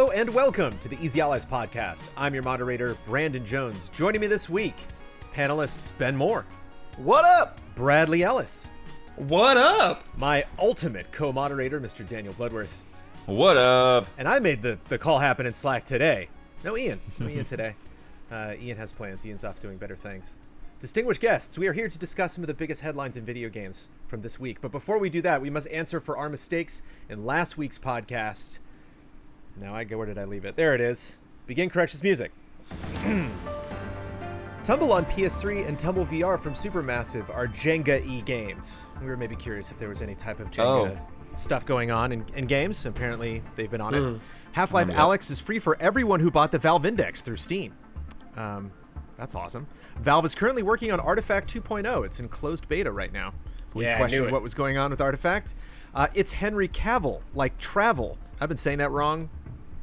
Hello and welcome to the Easy Allies podcast. I'm your moderator, Brandon Jones. Joining me this week, panelists Ben Moore. What up? Bradley Ellis. What up? My ultimate co-moderator, Mr. Daniel Bloodworth. What up? And I made the call happen in Slack today. No Ian. No Ian today. Ian has plans. Ian's off doing better things. Distinguished guests, we are here to discuss some of the biggest headlines in video games from this week. But before we do that, we must answer for our mistakes in last week's podcast. Now where did I leave it? There it is. Begin corrections music. Tumble on PS3 and Tumble VR from Supermassive are Jenga-y games. We were maybe curious if there was any type of Jenga stuff going on in games. Apparently, they've been on it. Half-Life Alyx is free for everyone who bought the Valve Index through Steam. That's awesome. Valve is currently working on Artifact 2.0. It's in closed beta right now. We questioned what was going on with Artifact. It's Henry Cavill, like travel. I've been saying that wrong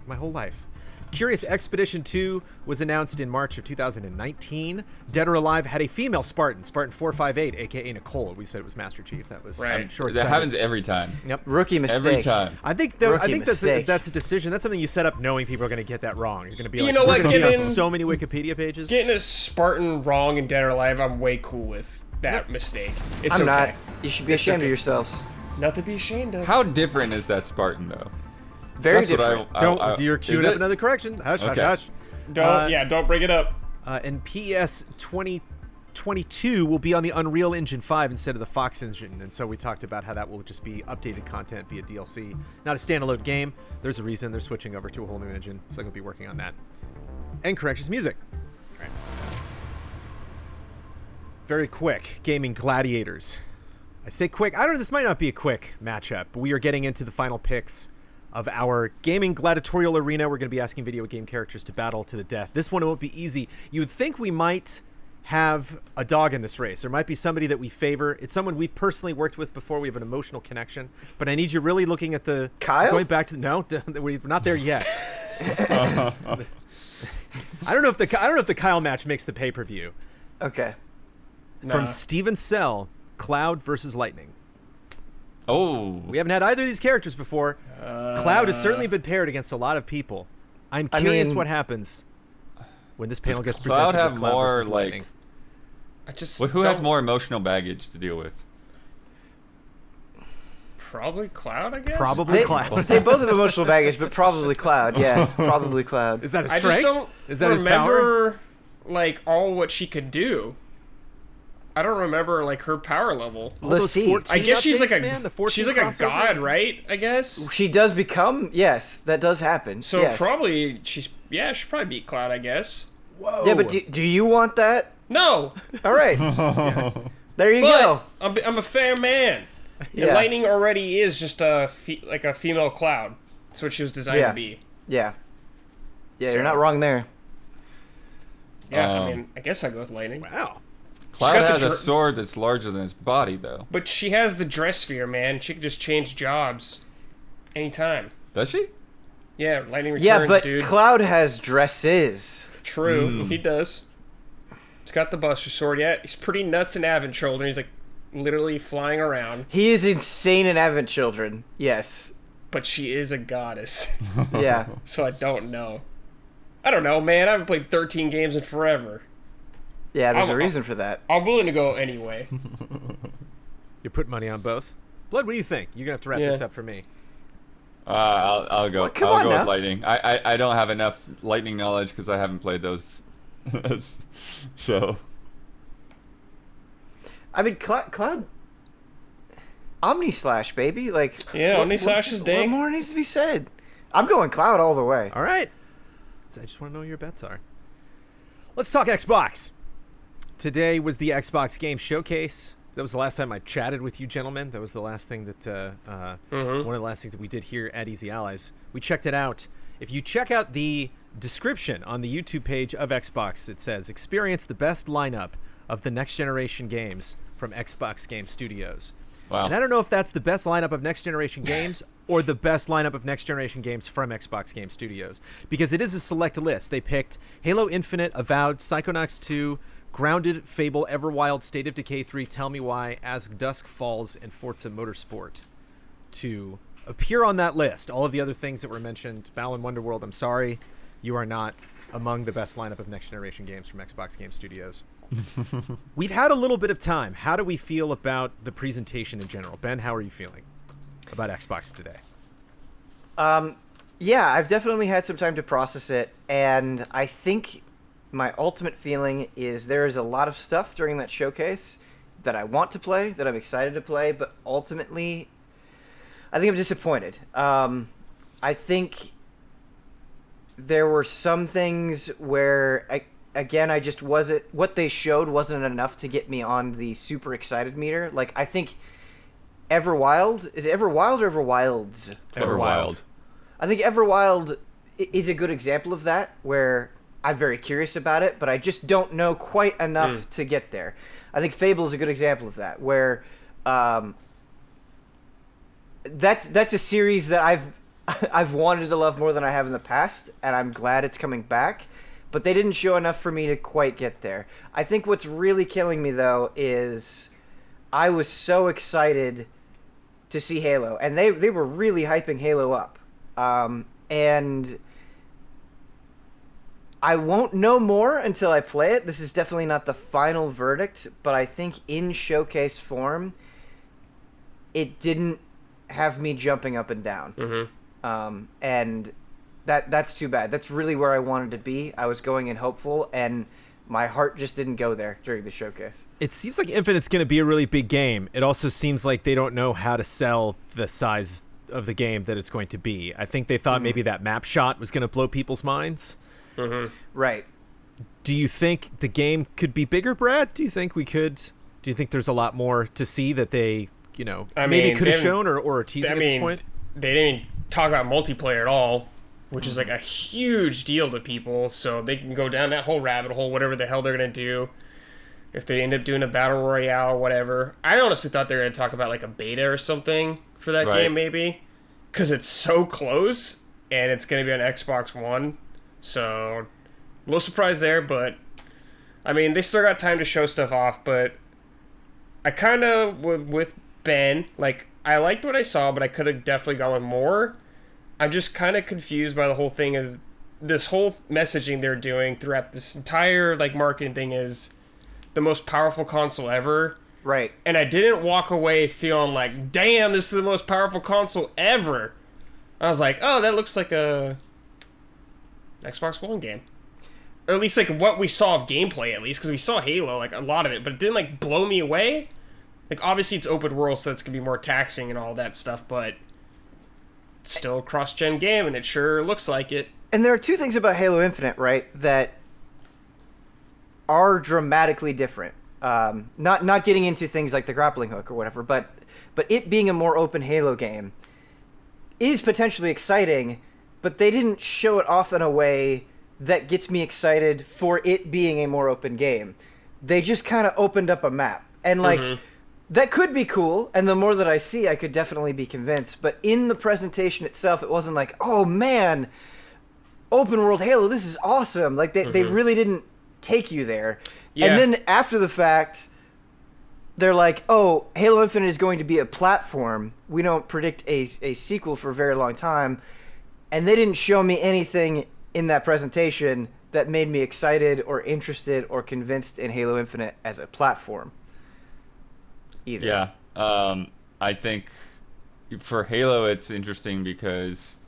my whole life. Curious Expedition 2 was announced in March of 2019. Dead or Alive had a female Spartan 458, aka Nicole. We said it was Master Chief. That was right. Short-sighted. That happens every time. Yep. Rookie mistake. Every time. I think that's a decision. That's something you set up knowing people are going to get that wrong. You're going to be like, know what? We're going to be on so many Wikipedia pages. Getting a Spartan wrong in Dead or Alive, I'm way cool with that mistake. It's I'm okay. not. You should be ashamed of yourselves. Nothing to be ashamed of. How different is that Spartan, though? Very That's different. You're queuing up another correction. Hush, Okay. hush. Don't bring it up. And PS 2022 will be on the Unreal Engine 5 instead of the Fox engine. And so we talked about how that will just be updated content via DLC. Not a standalone game. There's a reason they're switching over to a whole new engine. So they'll be working on that. And corrections music. All right. Very quick. Gaming Gladiators. I say quick. I don't know. This might not be a quick matchup, but we are getting into the final picks of our gaming gladiatorial arena. We're going to be asking video game characters to battle to the death. This one won't be easy. You would think we might have a dog in this race. There might be somebody that we favor. It's someone we've personally worked with before. We have an emotional connection. But I need you really looking at the... Kyle? Going back to... No, we're not there yet. I don't know if the Kyle match makes the pay-per-view. Okay. From Steven Sell, Cloud versus Lightning. Oh. We haven't had either of these characters before. Cloud has certainly been paired against a lot of people. I'm curious what happens when this panel gets presented Cloud have with Cloud more versus Lightning. Who has more emotional baggage to deal with? Probably Cloud, I guess. Probably Cloud. They both have emotional baggage, but probably Cloud. Yeah, probably Cloud. Is that a I strength? just don't Is that his power? remember, like, all what she could do. I don't remember, like, her power level. Let's see. I guess she's like she's a god, right? I guess. She does become. Yes, that does happen. So yes. probably she'll probably beat Cloud, I guess. Whoa. Yeah, but do you want that? No, All right. There you go. but I'm a fair man. And Yeah. Lightning already is just a female Cloud. That's what she was designed to be. Yeah. Yeah, So- you're not wrong there. Yeah, I mean, I guess I go with Lightning. Wow. Cloud got the has a sword that's larger than his body, though. But she has the dress sphere, man. She can just change jobs anytime. Does she? Yeah, Lightning returns, Yeah, but dude. Cloud has dresses. True, he does. He's got the Buster Sword yet. He's pretty nuts in Advent Children. He's like literally flying around. He is insane in Advent Children. Yes. But she is a goddess. Yeah. So I don't know. I don't know, man. I haven't played 13 games in forever. Yeah, there's a reason for that. I'm willing to go anyway. You put money on both. Blood, what do you think? You're going to have to wrap this up for me. I'll go. Well, come I'll on go now. with Lightning. I don't have enough Lightning knowledge because I haven't played those. So. I mean, Cloud... Omni-slash, baby. Like, Yeah, Omni-slash is What dank. more needs to be said? I'm going Cloud all the way. All right. So I just want to know what your bets are. Let's talk Xbox. Today was the Xbox Game Showcase. That was the last time I chatted with you gentlemen. That was the last thing that, one of the last things that we did here at Easy Allies. We checked it out. If you check out the description on the YouTube page of Xbox, it says, experience the best lineup of the next generation games from Xbox Game Studios. Wow. And I don't know if that's the best lineup of next generation games or the best lineup of next generation games from Xbox Game Studios, because it is a select list. They picked Halo Infinite, Avowed, Psychonauts 2, Grounded, Fable, Everwild, State of Decay 3, Tell Me Why, As Dusk Falls, and Forza Motorsport to appear on that list. All of the other things that were mentioned, Balan Wonderworld, I'm sorry, you are not among the best lineup of next generation games from Xbox Game Studios. We've had a little bit of time. How do we feel about the presentation in general? Ben, how are you feeling about Xbox today? Yeah, I've definitely had some time to process it, and I think my ultimate feeling is there is a lot of stuff during that showcase that I want to play, that I'm excited to play, but ultimately, I think I'm disappointed. I think there were some things where, I just wasn't, what they showed wasn't enough to get me on the super excited meter. Like, I think Everwild, is it Everwild or Everwilds? Everwild. I think Everwild is a good example of that, where I'm very curious about it, but I just don't know quite enough to get there. I think Fable is a good example of that, where that's a series that I've wanted to love more than I have in the past, and I'm glad it's coming back, but they didn't show enough for me to quite get there. I think what's really killing me, though, is I was so excited to see Halo, and they were really hyping Halo up. And I won't know more until I play it. This is definitely not the final verdict, but I think in showcase form, it didn't have me jumping up and down. Mm-hmm. And that's too bad. That's really where I wanted to be. I was going in hopeful, and my heart just didn't go there during the showcase. It seems like Infinite's going to be a really big game. It also seems like they don't know how to sell the size of the game that it's going to be. I think they thought maybe that map shot was going to blow people's minds. Mm-hmm. Right. Do you think the game could be bigger, Brad? Do you think there's a lot more to see that they, maybe could have shown or are teasing at this point? They didn't even talk about multiplayer at all, which is like a huge deal to people, so they can go down that whole rabbit hole, whatever the hell they're going to do. If they end up doing a battle royale or whatever. I honestly thought they were going to talk about like a beta or something for that game, maybe, because it's so close and it's going to be on Xbox One. So, a little surprised there, but I mean, they still got time to show stuff off. But I kind of, with Ben, like, I liked what I saw, but I could have definitely gone with more. I'm just kind of confused by the whole thing. Is this whole messaging they're doing throughout this entire like marketing thing is the most powerful console ever. Right. And I didn't walk away feeling like, damn, this is the most powerful console ever. I was like, oh, that looks like a Xbox One game. Or at least like what we saw of gameplay, at least, because we saw Halo, like a lot of it, but it didn't like blow me away. Like, obviously it's open world, so it's going to be more taxing and all that stuff, but it's still a cross-gen game, and it sure looks like it. And there are two things about Halo Infinite, right, that are dramatically different. Not getting into things like the grappling hook or whatever, but it being a more open Halo game is potentially exciting, but they didn't show it off in a way that gets me excited for it being a more open game. They just kind of opened up a map. And, like, that could be cool, and the more that I see, I could definitely be convinced. But in the presentation itself, it wasn't like, oh, man, open world Halo, this is awesome. Like, they really didn't take you there. Yeah. And then after the fact, they're like, oh, Halo Infinite is going to be a platform. We don't predict a sequel for a very long time. And they didn't show me anything in that presentation that made me excited or interested or convinced in Halo Infinite as a platform either. Yeah. I think for Halo, it's interesting because,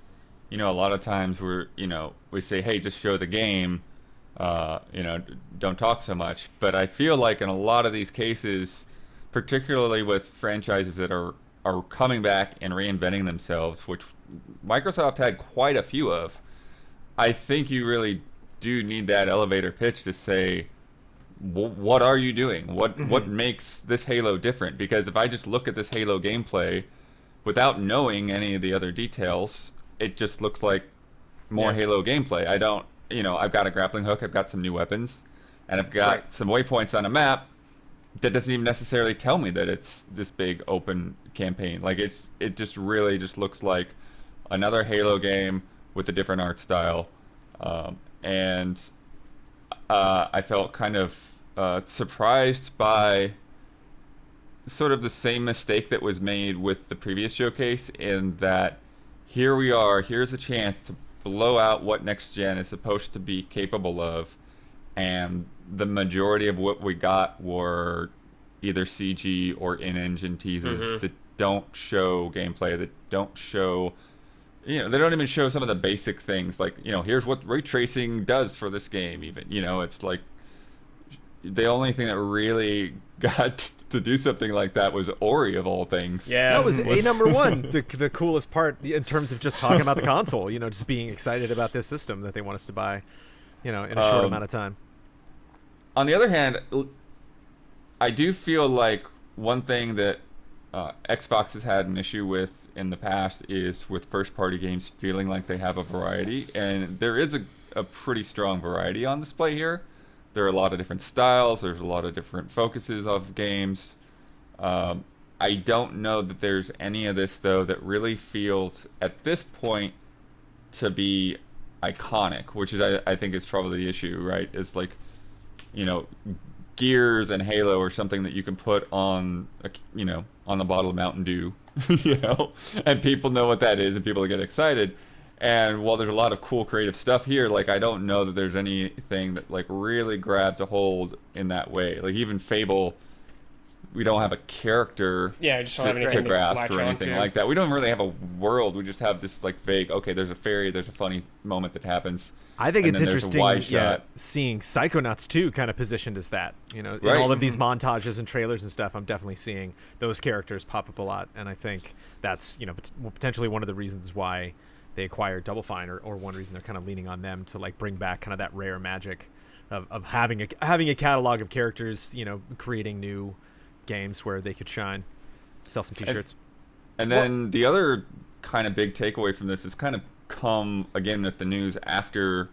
a lot of times we say, hey, just show the game. Don't talk so much. But I feel like in a lot of these cases, particularly with franchises that are coming back and reinventing themselves, which Microsoft had quite a few of, I think you really do need that elevator pitch to say, what are you doing? What makes this Halo different? Because if I just look at this Halo gameplay without knowing any of the other details, it just looks like more Halo gameplay. I don't, I've got a grappling hook, I've got some new weapons, and I've got some waypoints on a map that doesn't even necessarily tell me that it's this big open campaign. Like, it just really just looks like another Halo game with a different art style. And I felt kind of surprised by sort of the same mistake that was made with the previous showcase, in that here we are, here's a chance to blow out what next gen is supposed to be capable of, and the majority of what we got were either CG or in-engine teasers that don't show gameplay, that don't show, they don't even show some of the basic things, like, here's what ray tracing does for this game even. It's like the only thing that really got to do something like that was Ori, of all things. Yeah, that was number one. The coolest part in terms of just talking about the console, just being excited about this system that they want us to buy, in a short amount of time. On the other hand, I do feel like one thing that Xbox has had an issue with in the past is with first-party games feeling like they have a variety, and there is a pretty strong variety on display here. There are a lot of different styles. There's a lot of different focuses of games. I don't know that there's any of this, though, that really feels, at this point, to be iconic, which is, I think, is probably the issue, right? It's like, Gears and Halo or something that you can put on, on the bottle of Mountain Dew, and people know what that is, and people get excited. And while there's a lot of cool creative stuff here, like, I don't know that there's anything that, like, really grabs a hold in that way. Like, even Fable, we don't have a character just don't have anything to grasp latch or anything onto. like that. We don't really have a world. We just have this, like, vague, okay, there's a fairy, there's a funny moment that happens. I think and it's then there's a interesting, wide shot. seeing Psychonauts 2 kind of positioned as that. In Right. all of these montages and trailers and stuff, I'm definitely seeing those characters pop up a lot, and I think that's potentially one of the reasons why they acquired Double Fine, or one reason they're kind of leaning on them to, like, bring back kind of that rare magic of having a catalog of characters, creating new games where they could shine, sell some T-shirts. And then the other kind of big takeaway from this is kind of come again with the news after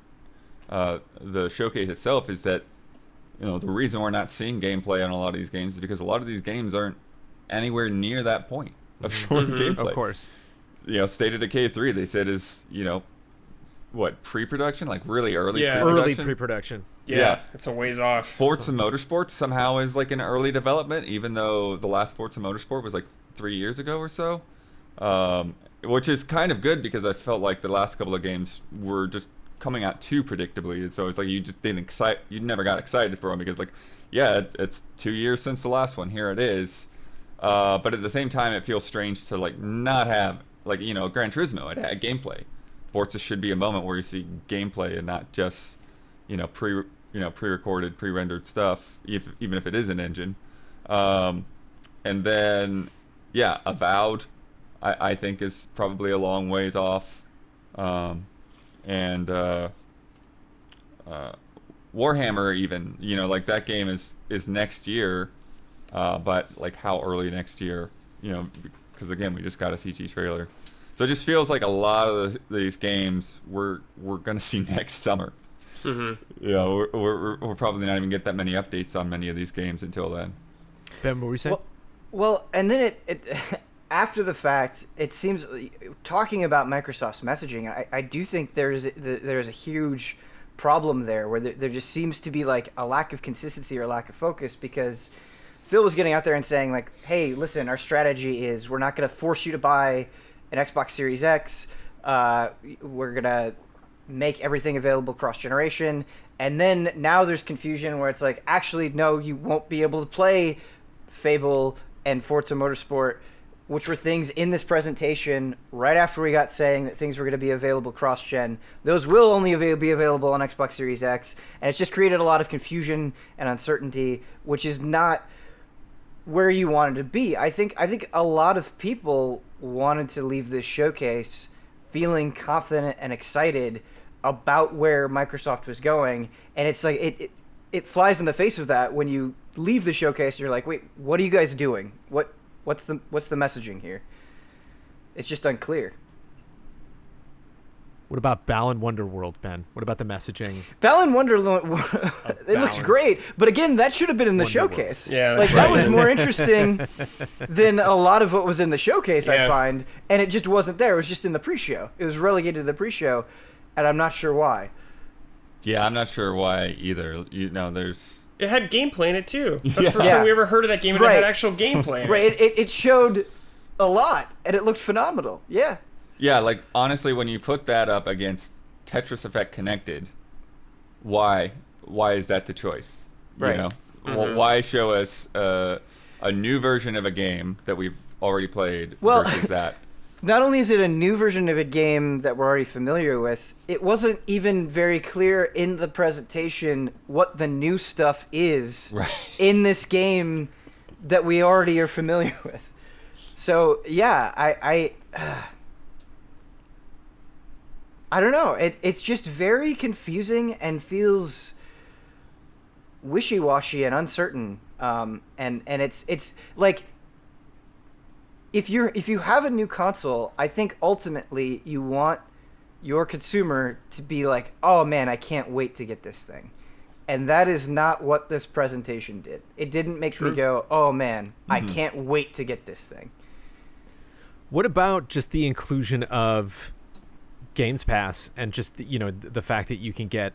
the showcase itself, is that the reason we're not seeing gameplay on a lot of these games is because a lot of these games aren't anywhere near that point of showing gameplay. Of course. State of Decay 3, they said is, pre-production, like really early Yeah. pre-production. Early pre-production. Yeah, it's a ways off. Forza Motorsport somehow is like in early development, even though the last Forza Motorsport was like 3 years ago or so. Which is kind of good, because I felt like the last couple of games were just coming out too predictably, and so it's like you just you never got excited for them, because like, it's 2 years since the last one, here it is. But at the same time, it feels strange to like not have, like, Gran Turismo, it had gameplay. Forza should be a moment where you see gameplay and not just pre-recorded, pre-rendered stuff, even if it is an engine. And then Avowed, I think, is probably a long ways off. And Warhammer, even, like, that game is next year, but like how early next year, because again, we just got a CG trailer. So it just feels like a lot of these games we're gonna see next summer. We're probably not even get that many updates on many of these games until then. Ben, what were you saying? Well, and then it after the fact, it seems, talking about Microsoft's messaging, I do think there's a huge problem there, where there just seems to be like a lack of consistency or lack of focus, because Phil was getting out there and saying, like, hey, listen, our strategy is we're not going to force you to buy an Xbox Series X. We're going to make everything available cross-generation. And then now there's confusion where it's like, actually, no, you won't be able to play Fable and Forza Motorsport, which were things in this presentation right after we got saying that things were going to be available cross-gen. Those will only be available on Xbox Series X, and it's just created a lot of confusion and uncertainty, which is not where you wanted to be. I think a lot of people wanted to leave this showcase feeling confident and excited about where Microsoft was going, and it's like it flies in the face of that when you leave the showcase and you're like, wait, what are you guys doing? What's the messaging here? It's just unclear. What about Balan Wonderworld, Ben? What about the messaging? Balan Wonderworld, it looks great, but again, that should have been in the showcase. Yeah, like that was more interesting than a lot of what was in the showcase, I find, and it just wasn't there. It was just in the pre-show. It was relegated to the pre-show, and I'm not sure why. Yeah, I'm not sure why either. There's It had gameplay in it too. That's the first Yeah. time we ever heard of that game, and it had actual gameplay. In Right. It showed a lot, and it looked phenomenal. Yeah. Yeah, like honestly, when you put that up against Tetris Effect Connected, why is that the choice? Right. You know, why show us a new version of a game that we've already played versus that? Not only is it a new version of a game that we're already familiar with, it wasn't even very clear in the presentation what the new stuff is in this game that we already are familiar with. So yeah, I don't know. It's just very confusing and feels wishy-washy and uncertain. And it's like, if you have a new console, I think ultimately you want your consumer to be like, oh man, I can't wait to get this thing. And that is not what this presentation did. It didn't make me go, oh man, I can't wait to get this thing. What about just the inclusion of Games Pass and just the fact that you can get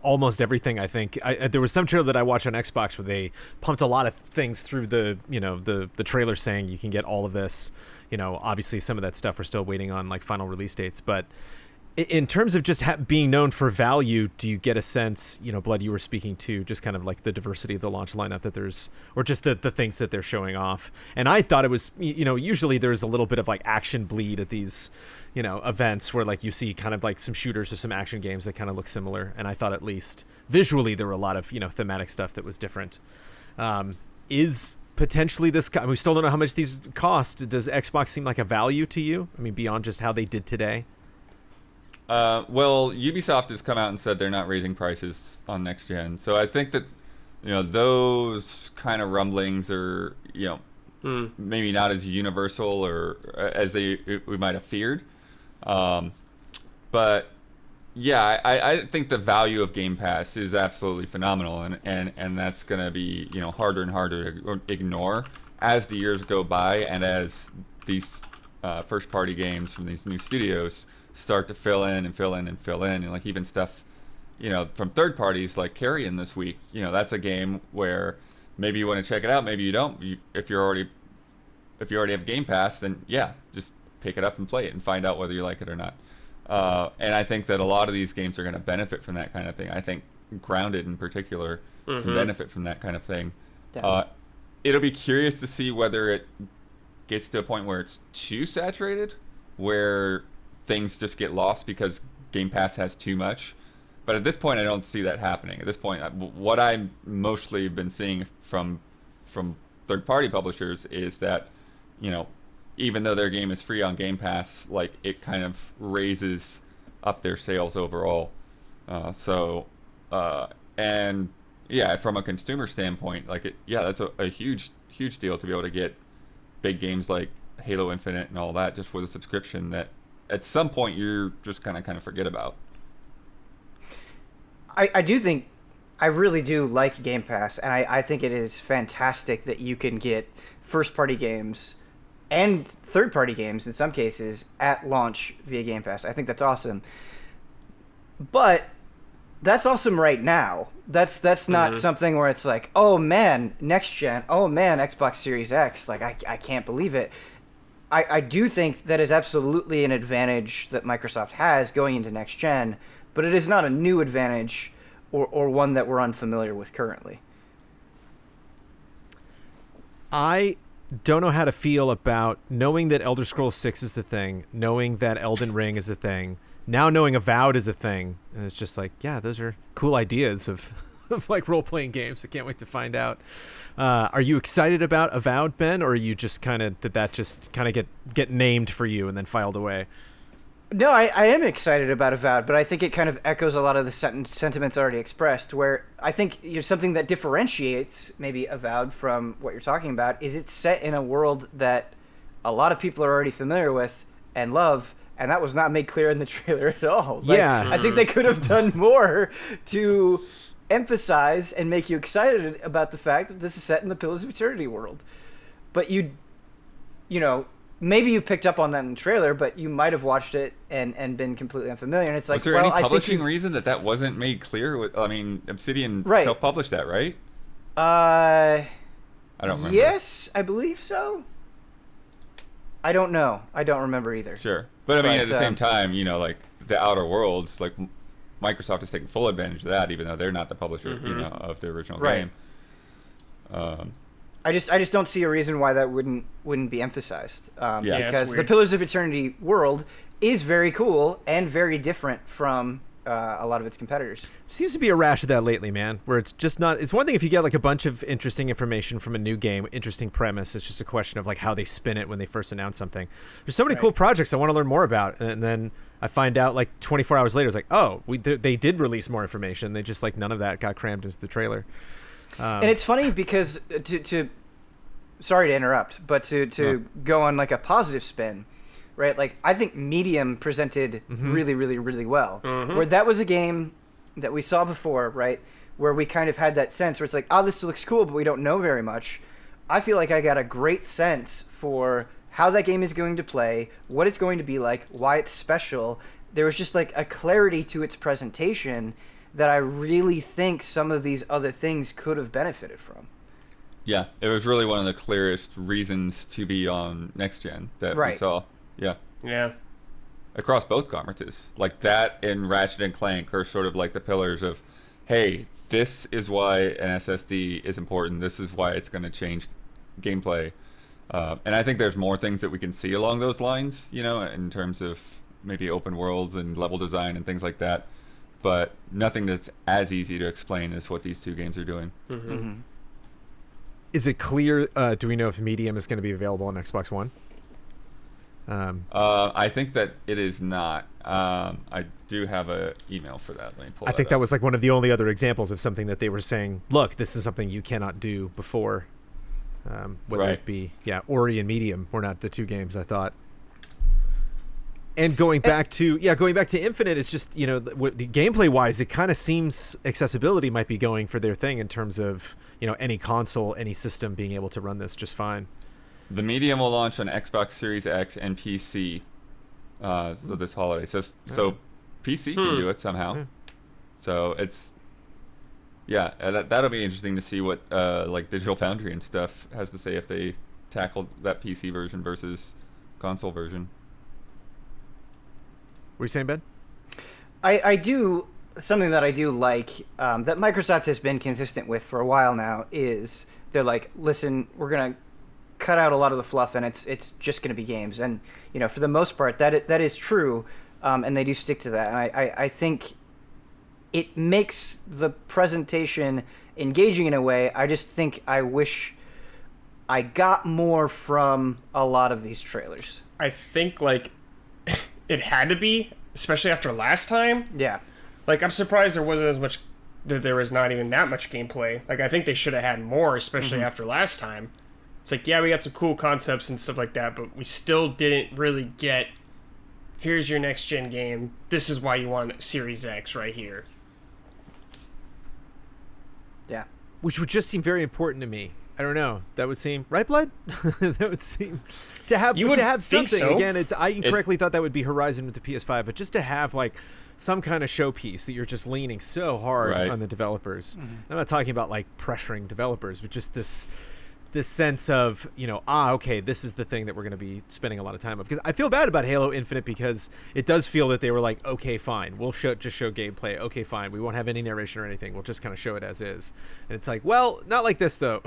almost everything? I think there was some trailer that I watched on Xbox where they pumped a lot of things through the trailer saying you can get all of this. Obviously some of that stuff we're still waiting on, like final release dates, but in terms of just being known for value, do you get a sense, Blood, you were speaking to just kind of like the diversity of the launch lineup that there's, or just the things that they're showing off? And I thought it was, usually there's a little bit of like action bleed at these, events where like you see kind of like some shooters or some action games that kind of look similar. And I thought at least visually there were a lot of, thematic stuff that was different. Is potentially this, we still don't know how much these cost. Does Xbox seem like a value to you? I mean, beyond just how they did today? Well, Ubisoft has come out and said they're not raising prices on next gen. So I think that, those kind of rumblings are, maybe not as universal or as we might have feared. But yeah, I think the value of Game Pass is absolutely phenomenal, and that's going to be, harder and harder to ignore as the years go by and as these first party games from these new studios start to fill in, and like even stuff, from third parties like Carrion this week. That's a game where maybe you want to check it out, maybe you don't. If you already have Game Pass, then yeah, just pick it up and play it and find out whether you like it or not. And I think that a lot of these games are going to benefit from that kind of thing. I think Grounded in particular can benefit from that kind of thing. It'll be curious to see whether it gets to a point where it's too saturated, where things just get lost because Game Pass has too much. But at this point, I don't see that happening. At this point, what I've mostly been seeing from third-party publishers is that, even though their game is free on Game Pass, like it kind of raises up their sales overall. And yeah, from a consumer standpoint, like that's a huge deal to be able to get big games like Halo Infinite and all that just with a subscription that at some point you're just kind of forget about. I really do like Game Pass, and I think it is fantastic that you can get first-party games and third-party games in some cases at launch via Game Pass. I think that's awesome. But that's awesome right now. That's not something where it's like, oh man, next gen, oh man, Xbox Series X, like I can't believe it. I do think that is absolutely an advantage that Microsoft has going into next gen, but it is not a new advantage or one that we're unfamiliar with currently. I don't know how to feel about knowing that Elder Scrolls 6 is a thing, knowing that Elden Ring is a thing, now knowing Avowed is a thing, and it's just like, yeah, those are cool ideas of like role-playing games. I can't wait to find out. Are you excited about Avowed, Ben, or are you just did that just get named for you and then filed away? No, I am excited about Avowed, but I think it kind of echoes a lot of the sentiments already expressed, where I think something that differentiates maybe Avowed from what you're talking about is it's set in a world that a lot of people are already familiar with and love, and that was not made clear in the trailer at all. Yeah. I think they could have done more to emphasize and make you excited about the fact that this is set in the Pillars of Eternity world. But maybe you picked up on that in the trailer, but you might have watched it and been completely unfamiliar. And it's like, was there any publishing reason that wasn't made clear? I mean, Obsidian self-published that, right? I don't remember. Yes, I believe so. I don't know. I don't remember either. Sure. But I mean, at the same time, you know, like the Outer Worlds, like Microsoft is taking full advantage of that, even though they're not the publisher, you know, of the original game. I just don't see a reason why that wouldn't be emphasized. Because the Pillars of Eternity world is very cool and very different from a lot of its competitors. Seems to be a rash of that lately, man, where it's just not. It's one thing if you get like a bunch of interesting information from a new game, interesting premise. It's just a question of like how they spin it when they first announce something. There's so many cool projects I want to learn more about, and then I find out like 24 hours later, it's like, oh, they did release more information. They just like none of that got crammed into the trailer. And it's funny because to sorry to interrupt, but to go on like a positive spin. Right, like I think Medium presented really, really, really well. Where that was a game that we saw before, right? Where we kind of had that sense where it's like, oh, this looks cool, but we don't know very much. I feel like I got a great sense for how that game is going to play, what it's going to be like, why it's special. There was just like a clarity to its presentation that I really think some of these other things could have benefited from. Yeah, it was really one of the clearest reasons to be on next gen that we saw. Yeah. Across both conferences. Like that and Ratchet and Clank are sort of like the pillars of, hey, this is why an SSD is important. This is why it's going to change gameplay. And I think there's more things that we can see along those lines, you know, in terms of maybe open worlds and level design and things like that. But nothing that's as easy to explain as what these two games are doing. Is it clear, do we know if Medium is going to be available on Xbox One? I think that it is not. I do have an email for that. Let me pull I think that was like one of the only other examples of something that they were saying, look, this is something you cannot do before. Whether it be, Ori and Medium were not the two games I thought. And going back to Infinite, it's just, you know, gameplay wise, it kind of seems accessibility might be going for their thing in terms of, you know, any console, any system being able to run this just fine. The Medium will launch on Xbox Series X and PC so this holiday. So PC can do it somehow. So it's that'll be interesting to see what like Digital Foundry and stuff has to say if they tackled that PC version versus console version. What are you saying, Ben? I do something that I do like that Microsoft has been consistent with for a while now is they're like, listen, we're gonna cut out a lot of the fluff and it's just going to be games, and you know, for the most part that is true, and they do stick to that, and I think it makes the presentation engaging in a way. I just think I wish I got more from a lot of these trailers. I think like it had to be, especially after last time. Like I'm surprised there wasn't as much, that there was not even that much gameplay. Like I think they should have had more, especially after last time. It's like, yeah, we got some cool concepts and stuff like that, but we still didn't really get, here's your next-gen game. This is why you want Series X right here. Yeah. Which would just seem very important to me. I don't know. That would seem... Right, Blood? That would seem... To have something. So. Again, I incorrectly thought that would be Horizon with the PS5, but just to have, like, some kind of showpiece that you're just leaning so hard on the developers. I'm not talking about, like, pressuring developers, but just this sense of, you know, okay, this is the thing that we're going to be spending a lot of time on. Because I feel bad about Halo Infinite because it does feel that they were like, okay, fine, we'll just show gameplay. Okay, fine, we won't have any narration or anything. We'll just kind of show it as is. And it's like, well, not like this, though.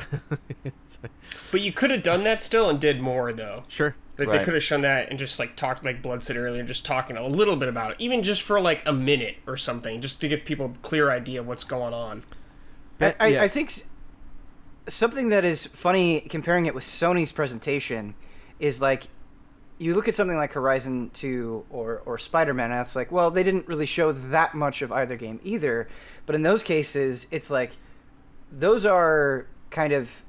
But you could have done that still and did more, though. Sure. Like they could have shown that and just like talked, like Blood said earlier, just talking a little bit about it. Even just for like a minute or something, just to give people a clear idea of what's going on. I think... Something that is funny comparing it with Sony's presentation is like, you look at something like Horizon 2 or Spider-Man, and it's like, well, they didn't really show that much of either game either. But in those cases, it's like, those are kind of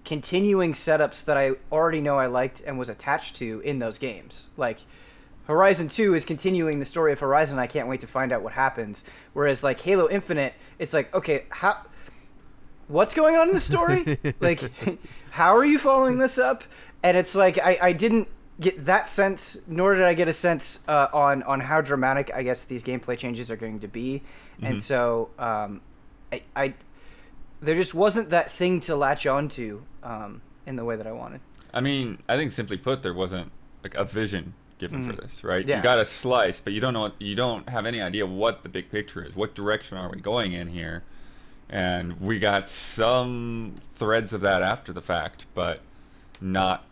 continuing setups that I already know I liked and was attached to in those games. Like, Horizon 2 is continuing the story of Horizon. I can't wait to find out what happens. Whereas, like, Halo Infinite, it's like, okay, what's going on in the story? Like, how are you following this up? And it's like, I didn't get that sense, nor did I get a sense on how dramatic I guess these gameplay changes are going to be. And so I there just wasn't that thing to latch onto in the way that I wanted. I mean, I think simply put, there wasn't like a vision given for this, right? Yeah. You got a slice, but you don't have any idea what the big picture is. What direction are we going in here? And we got some threads of that after the fact, but not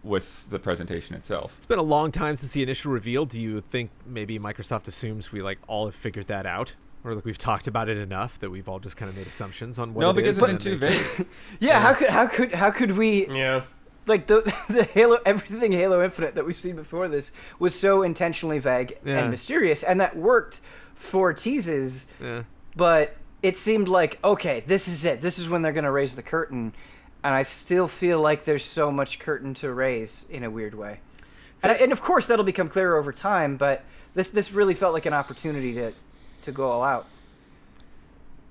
with the presentation itself. It's been a long time since the initial reveal. Do you think maybe Microsoft assumes we like all have figured that out? Or like we've talked about it enough that we've all just kind of made assumptions on what No, it because is? it's been too vague. Yeah, how could we Yeah. like the Halo, everything Halo Infinite that we've seen before this was so intentionally vague and mysterious, and that worked for teases. Yeah. But it seemed like, okay, this is it. This is when they're going to raise the curtain, and I still feel like there's so much curtain to raise in a weird way. And of course that'll become clearer over time, but this really felt like an opportunity to go all out.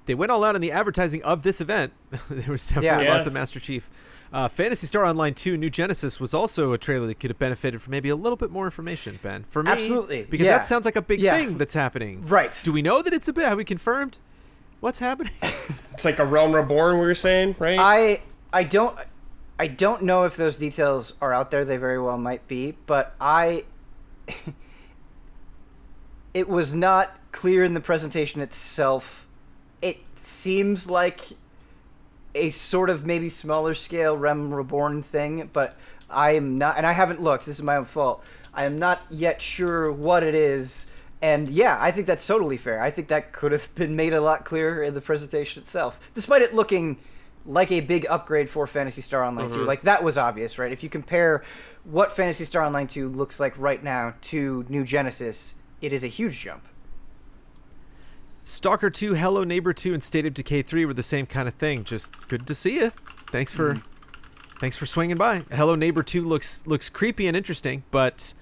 They went all out in the advertising of this event. There was definitely lots of Master Chief. Phantasy Star Online 2 New Genesis was also a trailer that could have benefited from maybe a little bit more information, Ben. For me, Absolutely. because that sounds like a big Yeah. thing that's happening. Right. Do we know that it's a bit? Have we confirmed what's happening? It's like a Realm Reborn, we were saying, right? I don't know if those details are out there. They very well might be, but it was not clear in the presentation itself. It seems like a sort of maybe smaller scale Realm Reborn thing, but I am not, and I haven't looked. This is my own fault. I am not yet sure what it is. And yeah, I think that's totally fair. I think that could have been made a lot clearer in the presentation itself, despite it looking like a big upgrade for Phantasy Star Online 2. Like, that was obvious, right? If you compare what Phantasy Star Online 2 looks like right now to New Genesis, it is a huge jump. Stalker 2, Hello Neighbor 2, and State of Decay 3 were the same kind of thing. Just good to see you. Thanks for swinging by. Hello Neighbor 2 looks creepy and interesting, but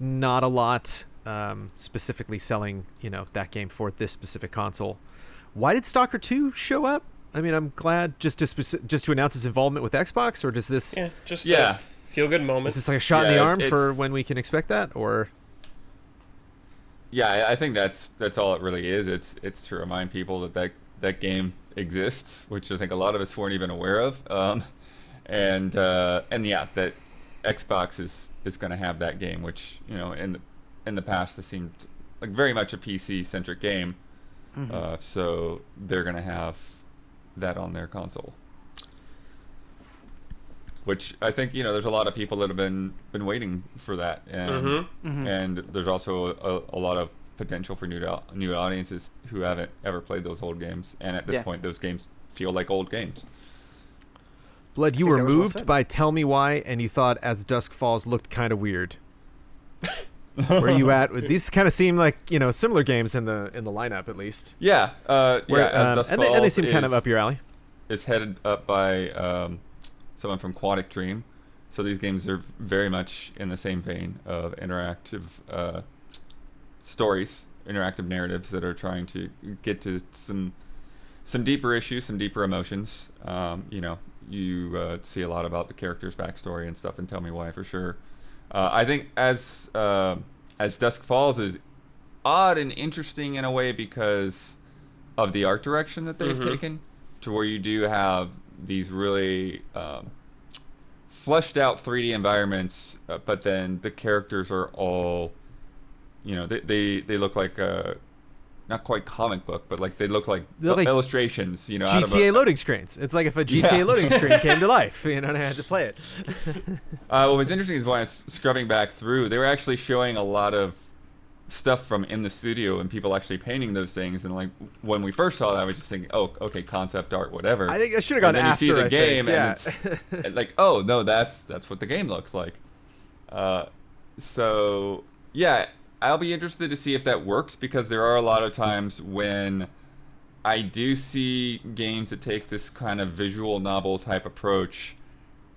not a lot specifically selling, that game for this specific console. Why did Stalker 2 show up? I mean, I'm glad just to announce its involvement with Xbox, or does this A feel-good moment. Is this like a shot in the arm for when we can expect that, or? Yeah, I think that's all it really is. It's to remind people that game exists, which I think a lot of us weren't even aware of. And that Xbox is going to have that game, which in the past it seemed like very much a PC centric game. So they're going to have that on their console, which I think there's a lot of people that have been waiting for that, and and there's also a lot of potential for new audiences who haven't ever played those old games, and at this point those games feel like old games. Blood, you were moved by Tell Me Why, and you thought As Dusk Falls looked kind of weird. Where are you at? These kind of seem like similar games in the lineup, at least. Yeah, As Dusk Falls, and they seem kind of up your alley. It's headed up by someone from Quantic Dream, so these games are very much in the same vein of interactive stories, interactive narratives that are trying to get to some deeper issues, some deeper emotions. You see a lot about the character's backstory and stuff, and Tell Me Why for sure. I think as Dusk Falls is odd and interesting in a way because of the art direction that they've taken, to where you do have these really fleshed out 3D environments, but then the characters are all, they look like not quite comic book, but like they look like illustrations, GTA out of loading screens. It's like if a GTA loading screen came to life, and I had to play it. What was interesting is when I was scrubbing back through, they were actually showing a lot of stuff from in the studio and people actually painting those things. And like when we first saw that, I was just thinking, oh, okay, concept art, whatever. I think I should have gone after. And then you see the game, and it's like, oh no, that's what the game looks like. So yeah. I'll be interested to see if that works, because there are a lot of times when I do see games that take this kind of visual novel type approach,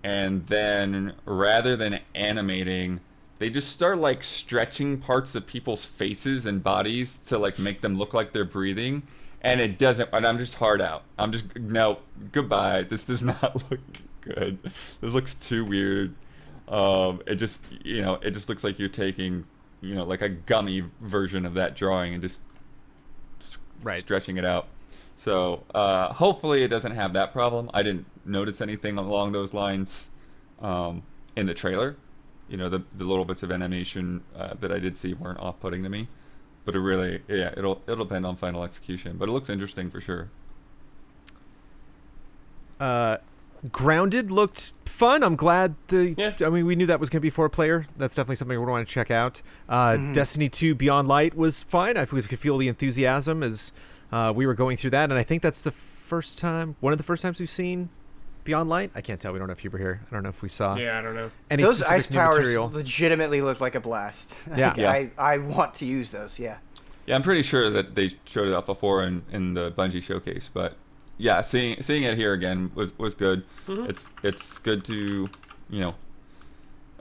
and then rather than animating, they just start like stretching parts of people's faces and bodies to like make them look like they're breathing, and it doesn't, and I'm just hard out. I'm just, no, goodbye. This does not look good. This looks too weird. It just it just looks like you're taking like a gummy version of that drawing and just stretching it out. So hopefully it doesn't have that problem. I didn't notice anything along those lines in the trailer. The little bits of animation that I did see weren't off-putting to me. But it really, it'll depend on final execution. But it looks interesting for sure. Grounded looked fun. I'm glad I mean, we knew that was going to be 4-player. That's definitely something we want to check out. Destiny 2 Beyond Light was fine. I could feel the enthusiasm as we were going through that, and I think that's one of the first times we've seen Beyond Light. I can't tell. We don't have Huber here. I don't know if we saw. Yeah, I don't know. Any those specific ice new powers material. legitimately look like a blast. Yeah. I want to use those. Yeah. Yeah, I'm pretty sure that they showed it off before in the Bungie showcase, but yeah, seeing it here again was good. It's good to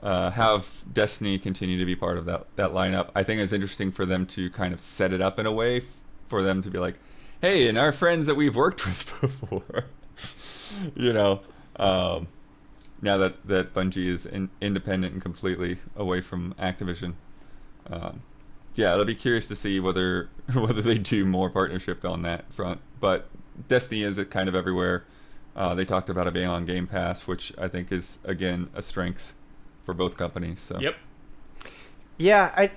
have Destiny continue to be part of that lineup. I think it's interesting for them to kind of set it up in a way for them to be like, hey, and our friends that we've worked with before, now that Bungie is independent and completely away from Activision. Yeah, it'll be curious to see whether they do more partnership on that front. But Destiny is kind of everywhere. They talked about it being on Game Pass, which I think is, again, a strength for both companies. So. Yep. Yeah,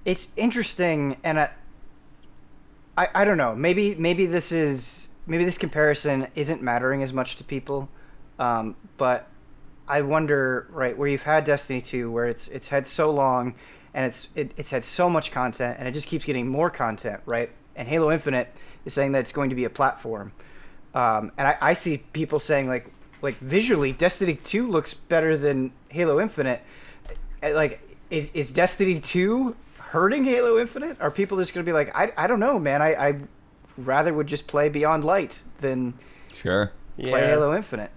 it's interesting, and I don't know. Maybe this comparison isn't mattering as much to people, but I wonder, right, where you've had Destiny 2, where it's had so long, and it's had so much content, and it just keeps getting more content, right? And Halo Infinite is saying that it's going to be a platform, and I see people saying like visually, Destiny 2 looks better than Halo Infinite. Like, is Destiny 2 hurting Halo Infinite? Are people just going to be like, I don't know, man. I rather would just play Beyond Light than play Halo Infinite.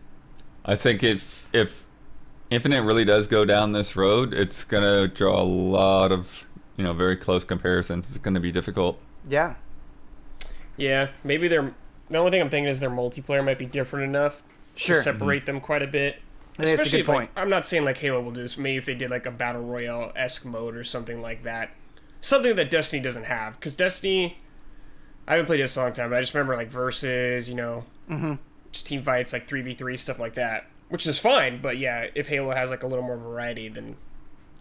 I think if Infinite really does go down this road, it's going to draw a lot of very close comparisons. It's going to be difficult. Yeah. Yeah, maybe the only thing I'm thinking is their multiplayer might be different enough to separate them quite a bit. That's a good point. I'm not saying like Halo will do this. Maybe if they did like a Battle Royale-esque mode or something like that. Something that Destiny doesn't have. Because Destiny, I haven't played this a long time, but I just remember like versus, just team fights, like 3v3, stuff like that. Which is fine, but yeah, if Halo has like a little more variety, then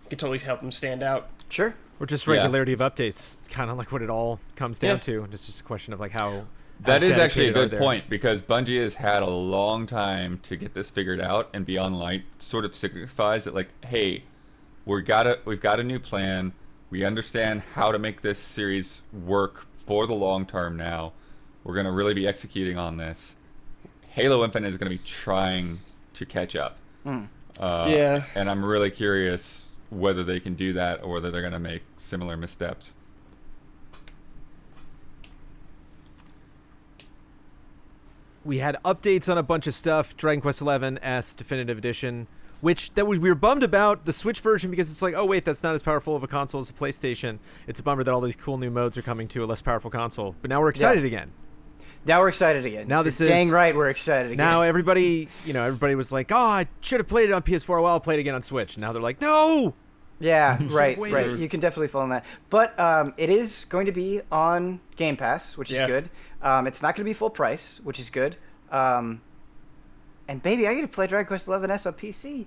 it could totally help them stand out. Sure. Or just regularity of updates, kind of like what it all comes down to. It's just a question of like how. That is actually a good point, because Bungie has had a long time to get this figured out, and Beyond Light sort of signifies that, like, hey, we've got a new plan. We understand how to make this series work for the long term now. We're going to really be executing on this. Halo Infinite is going to be trying to catch up. And I'm really curious whether they can do that or whether they're going to make similar missteps. We had updates on a bunch of stuff. Dragon Quest XI S Definitive Edition, we were bummed about the Switch version because it's like, oh wait, that's not as powerful of a console as a PlayStation. It's a bummer that all these cool new modes are coming to a less powerful console. But now we're excited again. Now we're excited again. Now this is dang right, we're excited again. Now everybody was like, oh, I should have played it on PS4. Well, I'll play it again on Switch. Now they're like, no. Yeah, right. You can definitely fall in that. But it is going to be on Game Pass, which is good. It's not going to be full price, which is good. And baby, I get to play Dragon Quest XI S on PC.